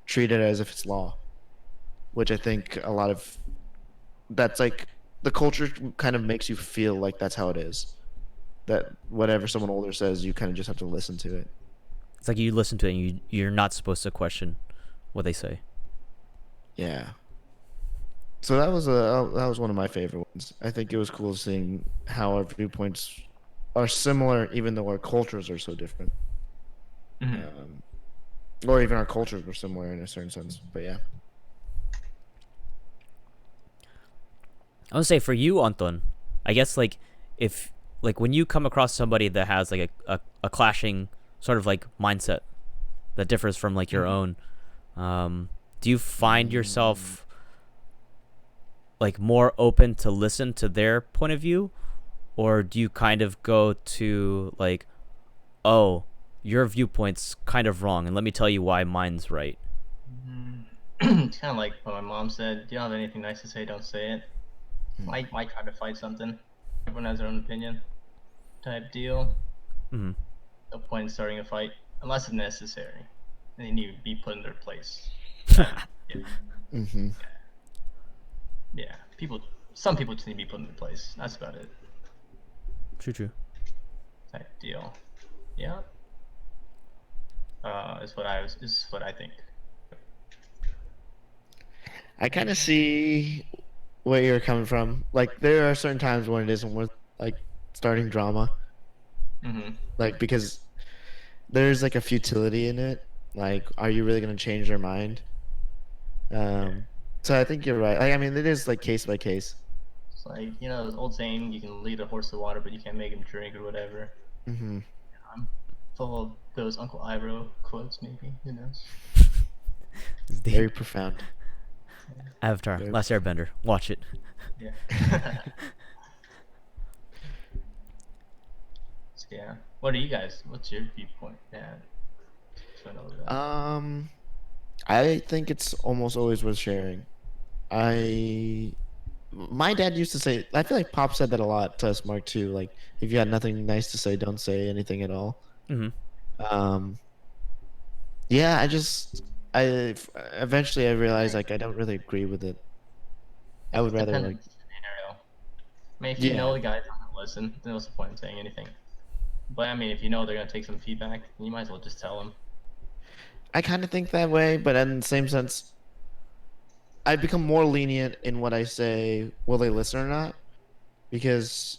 treat it as if it's law, which I think a lot of that's like the culture kind of makes you feel like that's how it is. That whatever someone older says, you kind of just have to listen to it. It's like you listen to it and you're not supposed to question what they say. Yeah. So that was one of my favorite ones. I think it was cool seeing how our viewpoints are similar, even though our cultures are so different. Mm-hmm. Um, or even our cultures were similar in a certain sense. But yeah. I would say for you, Anton, I guess like if like when you come across somebody that has like a clashing sort of like mindset that differs from like your Mm-hmm. own, do you find Mm, yourself like more open to listen to their point of view, or do you kind of go to like, oh, your viewpoint's kind of wrong, and let me tell you why mine's right? It's kind of like what my mom said. You don't have anything nice to say, don't say it. mm. Might try to fight something. Everyone has their own opinion, type deal. Mm-hmm. No point in starting a fight unless it's necessary, and they need to be put in their place. Then, yeah, Hmm. yeah. Some people just need to be put in their place. That's about it. True, true. Type deal. Yeah. Is what I think. I kind of see where you're coming from. Like there are certain times when it isn't worth like starting drama, Mm-hmm. like because there's like a futility in it. Like, are you really going to change their mind? Yeah. Um, so I think you're right. I mean, it is like case by case. It's like this old saying: you can lead a horse to water, but you can't make him drink or whatever. Hmm. I'm full of those Uncle Iroh quotes, maybe. Who knows? It's Very deep. profound. Avatar, Very Last profound. Airbender. Watch it. Yeah. So, yeah. What are you guys? What's your viewpoint? Yeah. So I know that. Um, I think it's almost always worth sharing. I My dad used to say, I feel like Pop said that a lot to us, Mark, too. Like, if you got nothing nice to say, don't say anything at all. Mm-hmm. Um, yeah, I eventually I realized like I don't really agree with it. I It would rather depends on like, the scenario. I mean, if you know yeah, the guy's not gonna listen, then what's the point in saying anything? But I mean, if you know they're gonna take some feedback, you might as well just tell them. I kind of think that way, but in the same sense, I become more lenient in what I say. Will they listen or not? Because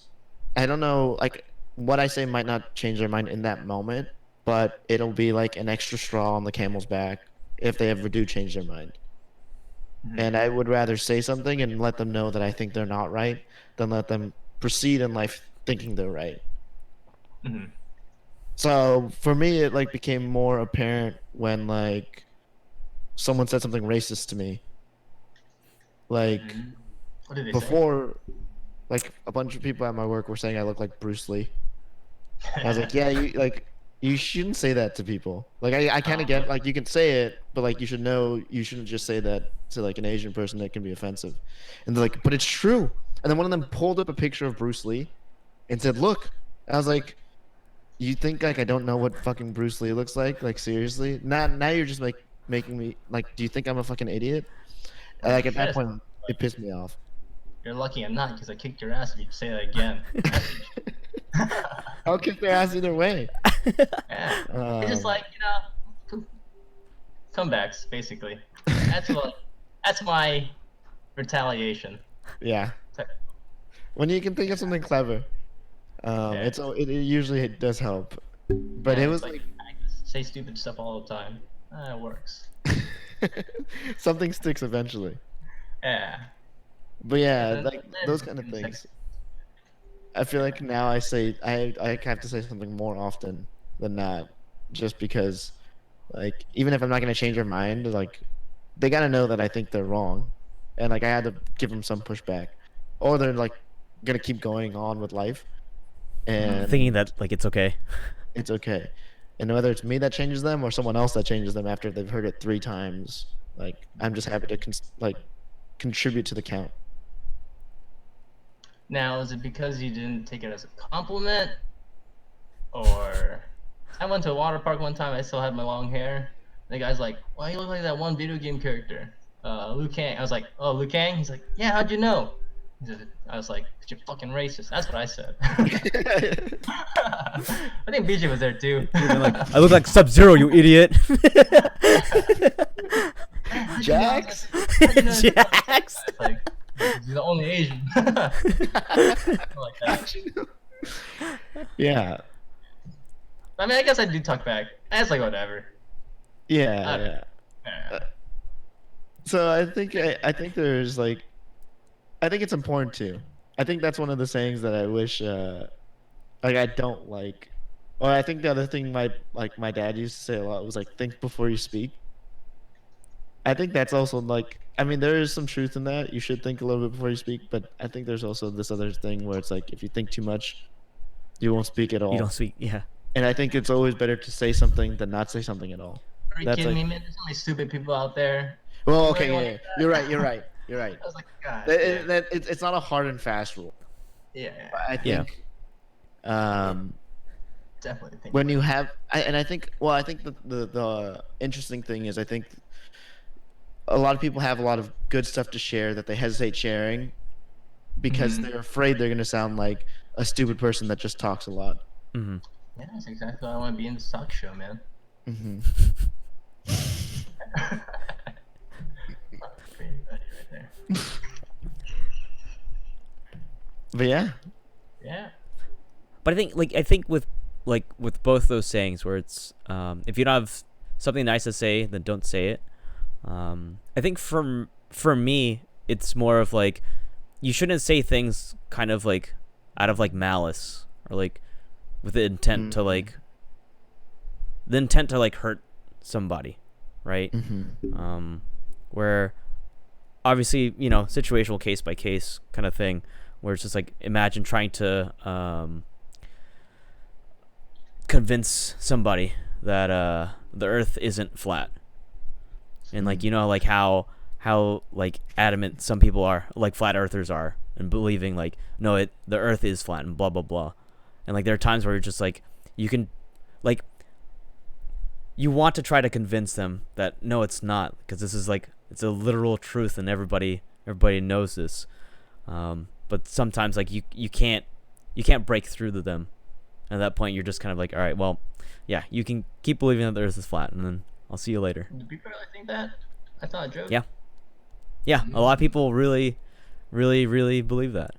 I don't know. Like what I say might not change their mind in that moment, but it'll be like an extra straw on the camel's back if they ever do change their mind. And I would rather say something and let them know that I think they're not right than let them proceed in life thinking they're right. Mm-hmm. So for me, it like became more apparent when like someone said something racist to me. Like Mm-hmm. What did they say? before, like a bunch of people at my work were saying I look like Bruce Lee. I was like, yeah, you shouldn't say that to people. Like I kind of get like you can say it, but like you should know you shouldn't just say that to like an Asian person that can be offensive. And they're like, but it's true. And then one of them pulled up a picture of Bruce Lee and said, look. I was like, you think like I don't know what fucking Bruce Lee looks like? Like seriously? Now you're just like making me like, do you think I'm a fucking idiot? And, like at that Yes. point, it pissed me off. You're lucky I'm not, because I kicked your ass if you say that again. I'll kick their ass either way. Yeah. It's just like, comebacks, basically. That's my retaliation. Yeah. When you can think of something clever, it usually does help. But Yeah, it it's was like, like I just say stupid stuff all the time. It works. something sticks eventually. Yeah. But yeah, Then- like those kind of then things. second- I feel like now I have to say something more often than not, just because like even if I'm not gonna change their mind, like they gotta know that I think they're wrong, and like I had to give them some pushback, or they're like gonna keep going on with life, Thinking and that like it's okay. it's okay. And whether it's me that changes them or someone else that changes them after they've heard it 3 times, like I'm just happy to contribute to the count. Now, is it because you didn't take it as a compliment? Or I went to a water park one time, I still had my long hair. The guy's like, why you look like that one video game character? Liu Kang. I was like, oh, Liu Kang? He's like, yeah, how'd you know? I was like, 'cause you're fucking racist. That's what I said. I think BJ was there too. Like, I look like Sub-Zero, you idiot. Jax? Jax. It's like, you're the only Asian. Like that. Yeah. I mean, I guess I do talk back. That's like whatever. Yeah, yeah. Yeah. So I think there's like I think it's important too. I think that's one of the sayings that I wish like I don't like. Or I think the other thing my dad used to say a lot was like think before you speak. I think that's also like I mean there is some truth in that. You should think a little bit before you speak, but I think there's also this other thing where it's like if you think too much, you won't speak at all. You don't speak. Yeah. And I think it's always better to say something than not say something at all. Are you That's kidding like- me, man? There's so many stupid people out there. Well, Why do okay, you want yeah, to do you're right, you're right, you're right. I was like, God. It's not a hard and fast rule. Yeah, I Yeah. think definitely think. when you have I think I think the interesting thing is I think a lot of people have a lot of good stuff to share that they hesitate sharing because they're afraid they're going to sound like a stupid person that just talks a lot. Mm-hmm. Yeah, that's exactly why I want to be in this talk show, man. Hmm. Right there. But yeah, Yeah. But I think with both those sayings where it's if you don't have something nice to say, then don't say it. I think for me it's more of like you shouldn't say things kind of like out of like malice or like with the intent to like hurt somebody, right? Where obviously situational case by case kind of thing where it's just like imagine trying to convince somebody that the earth isn't flat and like like how like adamant some people are like flat earthers are and believing like no the earth is flat and blah blah blah, and like there are times where you're just like you can like you want to try to convince them that no it's not because this is like it's a literal truth and everybody knows this, but sometimes like you can't break through to them. At that point you're just kind of like all right, well yeah, you can keep believing that the earth is flat and then I'll see you later. Do people really think that? I thought a joke. Yeah. Yeah, a lot of people really, really, really believe that.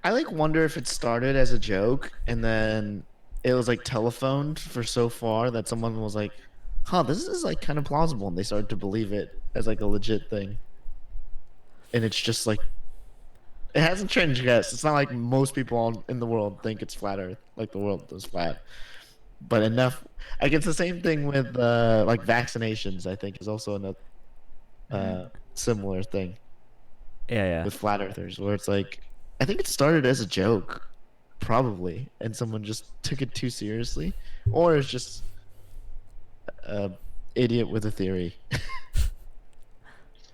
I like wonder if it started as a joke and then it was like telephoned for so far that someone was like, "Huh, this is like kind of plausible," and they started to believe it as like a legit thing. And it's just like it hasn't changed yet. It's not like most people in the world think it's flat Earth, like the world is flat. But enough. Like it's the same thing with like vaccinations. I think is also another uh, similar thing Yeah, yeah. with flat earthers, where it's like I think it started as a joke, probably, and someone just took it too seriously, or it's just a idiot with a theory.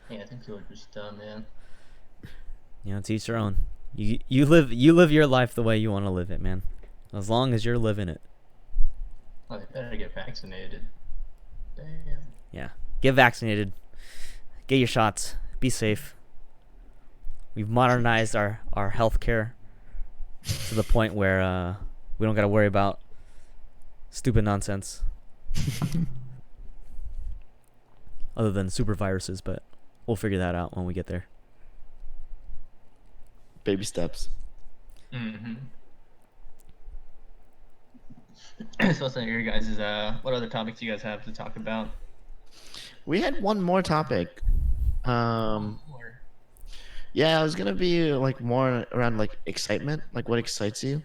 Yeah, I think people are just dumb, man. You know, to each their own. You live your life the way you want to live it, man. As long as you're living it. Oh, they better get vaccinated. Damn. Yeah. Get vaccinated. Get your shots. Be safe. We've modernized our healthcare to the point where we don't got to worry about stupid nonsense. Other than super viruses, but we'll figure that out when we get there. Baby steps. Mm-hmm. So what's on your guys' what other topics you guys have to talk about? We had one more topic. Or, Yeah, I was gonna be like more around like excitement, like what excites you.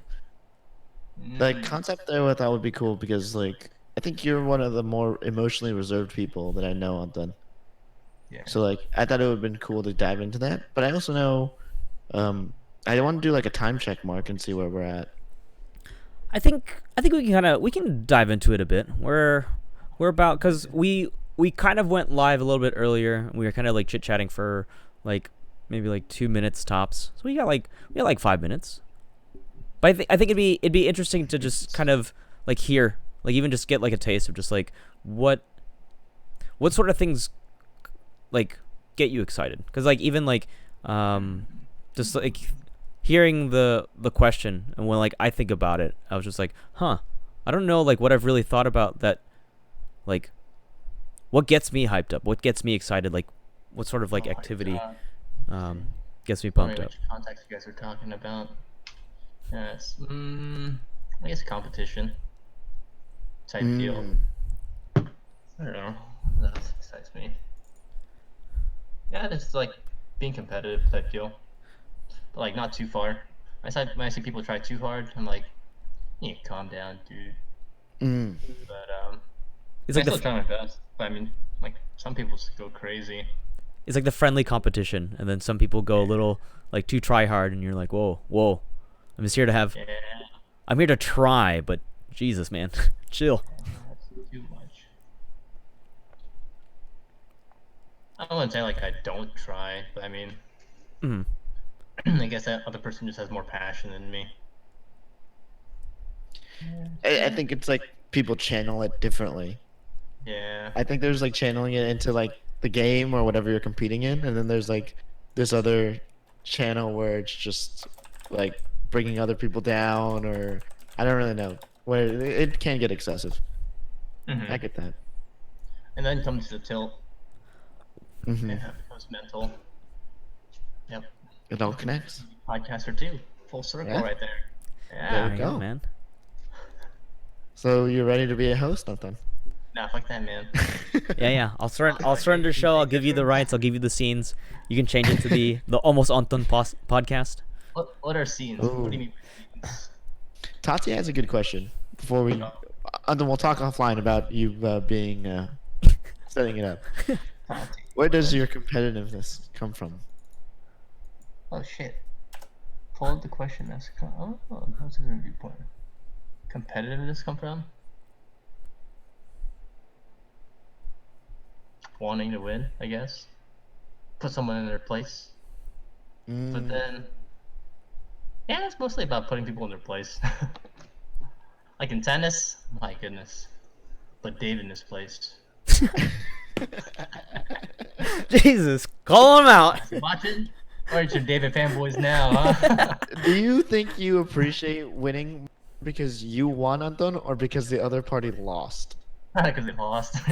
The concept there I thought would be cool because like I think you're one of the more emotionally reserved people that I know, Anthon. yeah. So like I thought it would have been cool to dive into that. But I also know I want to do like a time check mark and see where we're at. I think we can dive into it a bit. We're about because we kind of went live a little bit earlier. We were kind of like chit chatting for like maybe like 2 minutes tops. So we got like 5 minutes. But I think it'd be interesting to just kind of like hear, like even just get like a taste of just like what sort of things like get you excited. Because like even like just like hearing the question, and when like I think about it, I was just like, huh, I don't know like what I've really thought about that, like what gets me hyped up, what gets me excited, like what sort of like Oh my activity God. gets me I don't pumped know up. which context you guys are talking about. Yes. I guess competition type deal. I don't know. That excites me. Yeah, it's like being competitive type deal. But like not too far. When I see people try too hard, I'm like, you need to calm down, dude. Mm. But It's I like still try my best. But I mean, like some people just go crazy. it's like the friendly competition, and then some people go a little like too try hard, and you're like, whoa, I'm just here to have, Yeah, I'm here to try, but Jesus, man, chill. that's too much. I wouldn't say like I don't try, but I mean, Mm. I guess that other person just has more passion than me. I think it's like people channel it differently. Yeah. I think there's like channeling it into like the game or whatever you're competing in, and then there's like this other channel where it's just like bringing other people down, or I don't really know where it can get excessive. I get that. And then comes the tilt. Hmm. Yeah, it becomes mental. Yep. It all connects. Podcaster too. Full circle Yeah. right there. There Yeah. we There you go. man. So you're ready to be a host, Nathan? Nah, fuck that, man. Yeah. I'll surrender the show. I'll give you the rights. I'll give you the scenes. You can change it to the almost Anthon podcast. What are scenes? What do you mean by scenes? Tati has a good question. Before we, and then we'll talk offline about you being setting it up. Where does your competitiveness come from? Oh shit. Pull up the question. That's how's it gonna be point? Competitiveness come from? Wanting to win, I guess. Put someone in their place. But then, yeah, it's mostly about putting people in their place. Like in tennis, my goodness. Put Dave in his place. Jesus, call him out. You watching? Or it's your David fanboys now, huh? Do you think you appreciate winning because you won, Anton, or because the other party lost? Because they lost. Oh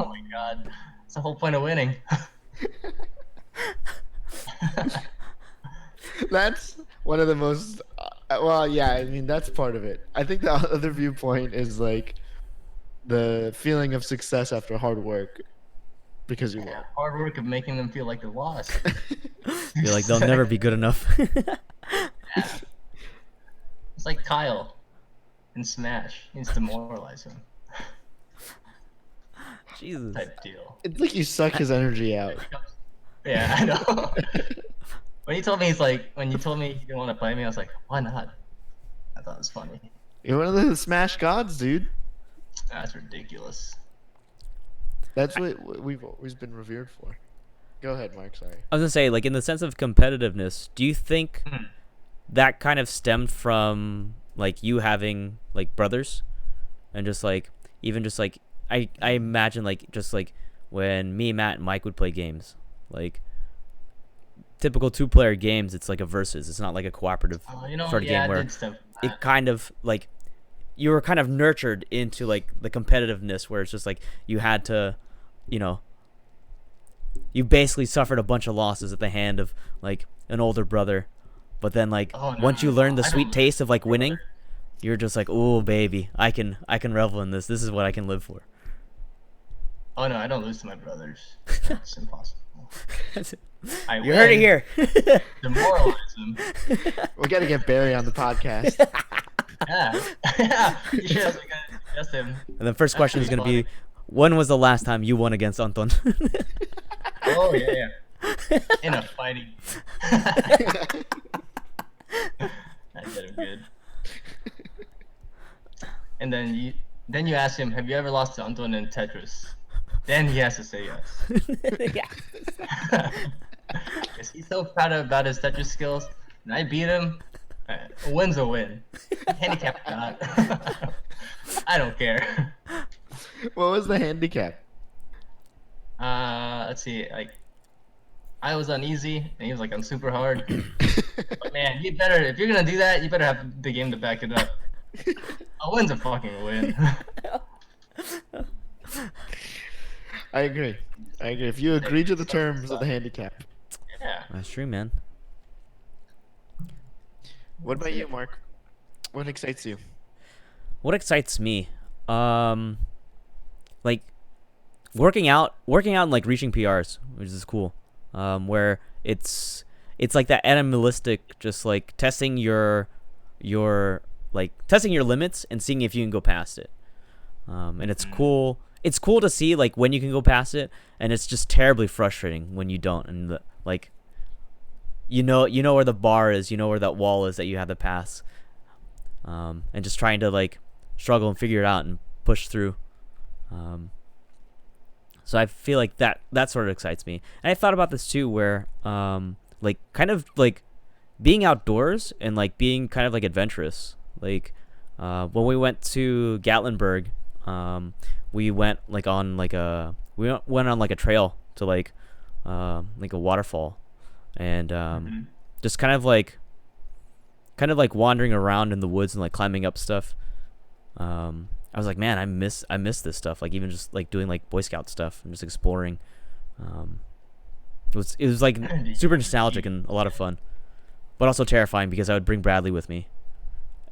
my god. That's the whole point of winning. That's one of the most. Well, yeah, I mean that's part of it. I think the other viewpoint is like the feeling of success after hard work because you won. Hard work of making them feel like they lost. You're like, they'll never be good enough. Yeah. It's like Kyle in Smash. He needs to demoralize him. Jesus. Type deal. It's like you suck his energy out. Yeah, I know. When he told me when you told me you didn't want to play me, I was like, why not? I thought it was funny. You're one of the Smash gods, dude. That's ridiculous. That's what we've always been revered for. Go ahead, Mark. Sorry. I was gonna say, like, in the sense of competitiveness, do you think that kind of stemmed from like you having like brothers, and just like even just like I imagine like just like when me, Matt, and Mike would play games, like typical 2-player games, it's like a versus. It's not like a cooperative sort of yeah, game where it did stem from that. it kind of like you were kind of nurtured into like the competitiveness where it's just like you had to, you know, you basically suffered a bunch of losses at the hand of like an older brother, but then like Oh, no, once you no, learn the I sweet don't taste of like brother. winning, you're just like, oh baby, I can revel in this. This is what I can live for. Oh no, I don't lose to my brothers. That's impossible. I You heard it win, here. Demoralize them. We got to get Barry on the podcast. Yeah. Yeah. You should have asked him. And the first question is That'd gonna be be, when was the last time you won against Anthon? Oh yeah, yeah. In a fighting. I did him good. And then you ask him, have you ever lost to Anton in Tetris? Then he has to say yes. Yeah. Because he's so proud about his Tetris skills. And I beat him. A win's a win. Handicap or not. I don't care. What was the handicap? Let's see. Like, I was on easy and he was like on super hard. But man, you better, if you're gonna do that, you better have the game to back it up. A win's a fucking win. I agree. I agree. If you agree to the terms of the handicap. Yeah. That's true, man. What about you, Mark? What excites you? What excites me? Like working out and like reaching PRs, which is cool. Where it's like that animalistic, just like testing your testing your limits and seeing if you can go past it. And it's cool. It's cool to see like when you can go past it, and it's just terribly frustrating when you don't. And like, you know where the bar is, you know where that wall is that you have to pass. And just trying to like struggle and figure it out and push through. So I feel like that sort of excites me. And I thought about this too, where like kind of like being outdoors and like being kind of like adventurous. Like when we went to Gatlinburg, we went like on like went on like a trail to like a waterfall, and just kind of like wandering around in the woods and like climbing up stuff. I was like, man, I miss this stuff. Like even just like doing like Boy Scout stuff and just exploring. It was like super nostalgic and a lot of fun, but also terrifying because I would bring Bradley with me,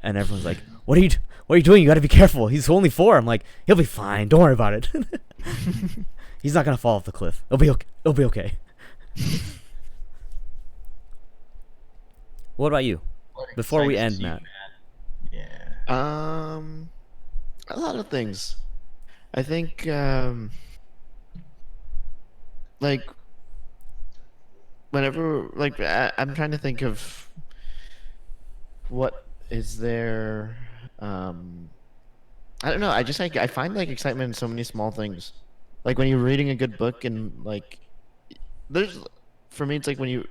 and everyone's like, what are you doing? You got to be careful. He's only 4. I'm like, he'll be fine. Don't worry about it. He's not gonna fall off the cliff. It'll be okay. It'll be okay. What about you? What Before we excites end, you, Matt. Yeah. A lot of things. I think like whenever like I'm trying to think of what is there. I don't know. I just like I find like excitement in so many small things. Like when you're reading a good book and like there's for me it's like when you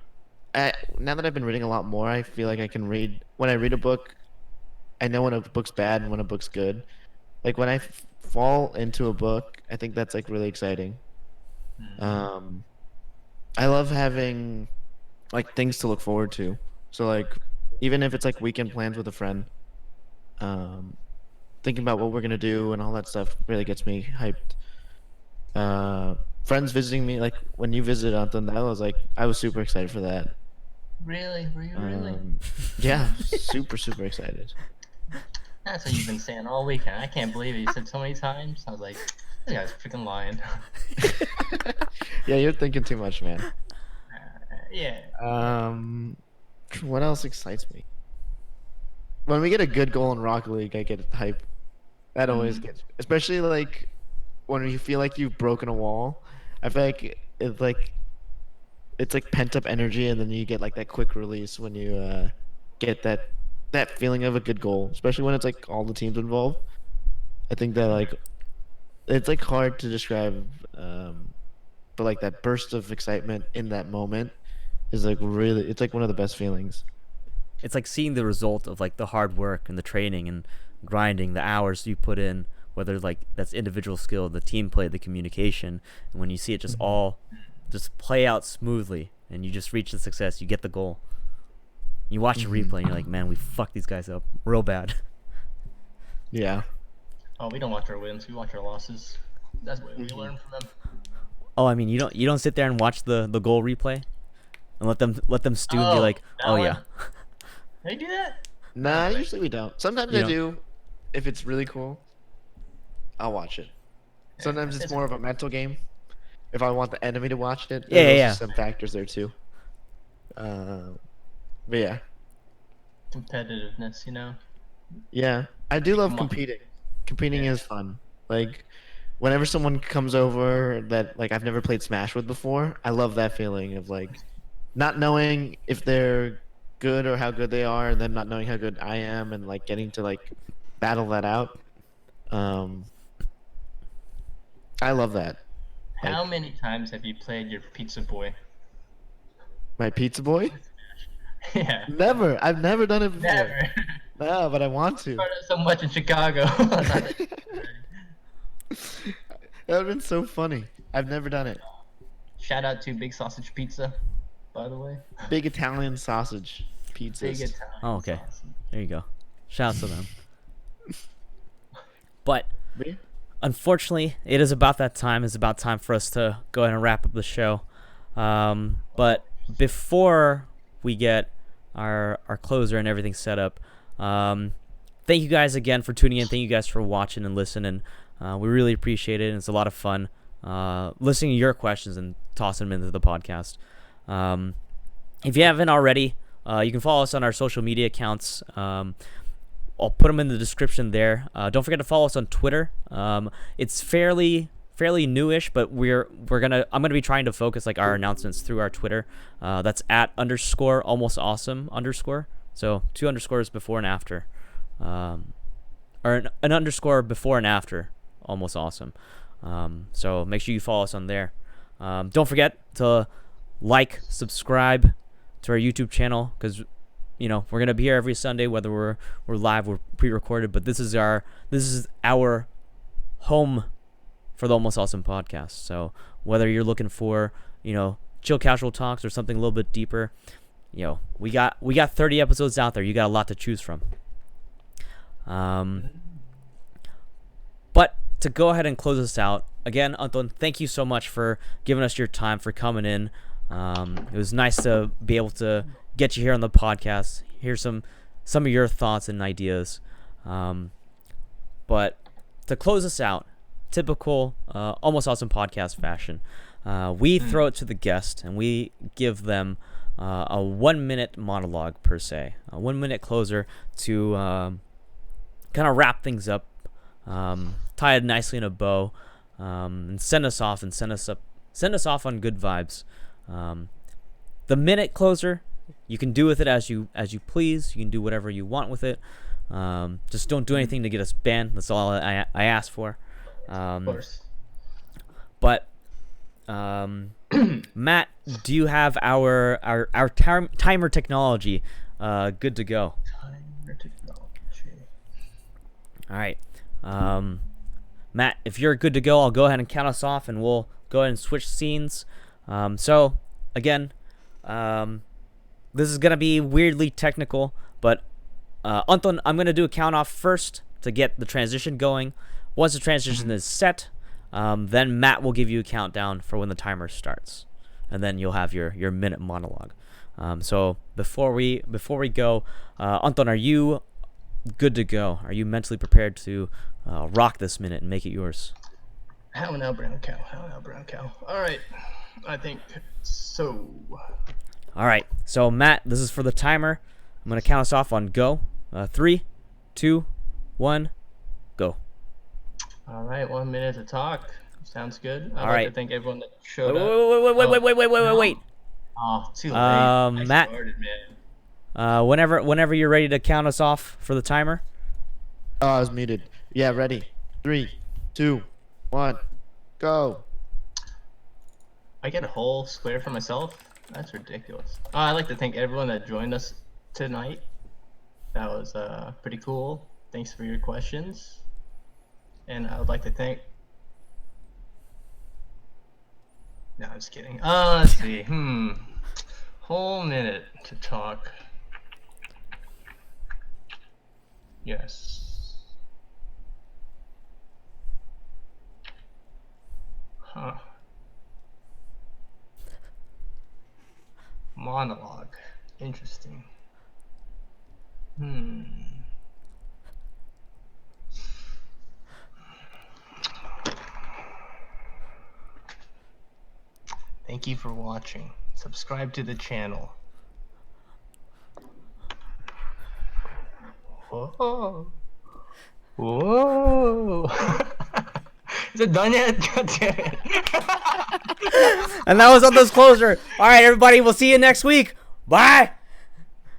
now that I've been reading a lot more, I feel like I can read when I read a book. I know when a book's bad and when a book's good. Like when I fall into a book, I think that's like really exciting. I love having like things to look forward to. So like even if it's like weekend plans with a friend, thinking about what we're gonna do and all that stuff really gets me hyped. friends visiting me, like when you visited Anton, I was super excited for that. Really? Were you really? Yeah, super excited. That's what you've been saying all weekend. I can't believe it. You said so many times. I was like, this guy's freaking lying. Yeah, you're thinking too much, man. Yeah. What else excites me? When we get a good goal in Rocket League, I get hype. That always gets, especially like when you feel like you've broken a wall. I feel like it's like pent up energy, and then you get like that quick release when you get that feeling of a good goal, especially when it's like all the teams involved. I think that like it's like hard to describe, but like that burst of excitement in that moment is like really, it's like one of the best feelings. It's like seeing the result of like the hard work and the training and grinding, the hours you put in, whether like that's individual skill, the team play, the communication, and when you see it just all just play out smoothly and you just reach the success, you get the goal. You watch the replay and you're like, man, we fucked these guys up real bad. Yeah. Oh, we don't watch our wins. We watch our losses. That's what we learn from them. Oh, I mean, you don't sit there and watch the goal replay and let them stew and be like, that oh one? yeah. They do that? Nah, usually we don't. Sometimes You I don't? do. If it's really cool, I'll watch it. Sometimes it's more of a mental game. If I want the enemy to watch it, Yeah, there's yeah. also some factors there too. But yeah, Competitiveness, you know? yeah, I do love Come on. competing. Competing Yeah. is fun. Like whenever someone comes over that like I've never played Smash with before, I love that feeling of like not knowing if they're good or how good they are, and then not knowing how good I am, and like getting to like battle that out. Um, I love that. How Like many times have you played your Pizza Boy? my pizza boy. Yeah. Never. I've never done it before. Never. No, but I want to. Started so much in Chicago. That would have been so funny. I've never done it. Shout out to Big Sausage Pizza, by the way. Big Italian sausage Big pizzas. Italian Oh, okay. sausage. There you go. Shouts to them. But Me? unfortunately, it is about that time. It's about time for us to go ahead and wrap up the show. But before we get our closer and everything set up, thank you guys again for tuning in. Thank you guys for watching and listening. We really appreciate it. And it's a lot of fun listening to your questions and tossing them into the podcast. If you haven't already, you can follow us on our social media accounts. I'll put them in the description there. Don't forget to follow us on Twitter. It's fairly newish, but I'm gonna be trying to focus like our announcements through our Twitter. That's @_almost_awesome_. So 2 underscores before and after, or an underscore before and after almost awesome. So make sure you follow us on there. Don't forget to like, subscribe to our YouTube channel, because we're gonna be here every Sunday, whether we're live or pre-recorded. But this is our home for the Almost Awesome podcast. So whether you're looking for chill casual talks or something a little bit deeper, we got 30 episodes out there. You got a lot to choose from. But to go ahead and close this out again, Anthon, thank you so much for giving us your time, for coming in. It was nice to be able to get you here on the podcast, hear some of your thoughts and ideas. But to close us out, typical Almost Awesome podcast fashion, we throw it to the guest and we give them a 1-minute monologue per se, a 1-minute closer to kind of wrap things up, tie it nicely in a bow, and send us off on good vibes. The minute closer, you can do with it as you please. You can do whatever you want with it. Just don't do anything to get us banned. That's all I ask for. Of course. But Matt, do you have our timer technology good to go? Timer technology. All right. Matt, if you're good to go, I'll go ahead and count us off, and we'll go ahead and switch scenes. So again, this is gonna be weirdly technical, but Anthon, I'm gonna do a count off first to get the transition going. Once the transition is set, Then Matt will give you a countdown for when the timer starts, and then you'll have your minute monologue. So before we go, Anthon, are you good to go? Are you mentally prepared to rock this minute and make it yours? How now, brown cow? How now, brown cow? All right, I think so. All right. So Matt, this is for the timer. I'm gonna count us off on go. 3, 2, 1, go. All right, 1 minute to talk. Sounds good. I'd All like right. to thank everyone that showed Wait, up. wait. Oh, too late. I Matt. started, man. Whenever you're ready to count us off for the timer. Oh, I was muted. Yeah, ready. 3, 2, 1, go. I get a whole square for myself? That's ridiculous. I'd like to thank everyone that joined us tonight. That was pretty cool. Thanks for your questions. And I would like to thank... No, I'm just kidding. Let's see. Whole minute to talk. Yes. Huh. Monologue. Interesting. Thank you for watching. Subscribe to the channel. Whoa. Whoa. Is it done yet? God damn it. And that was Anthon's closer. All right, everybody. We'll see you next week. Bye.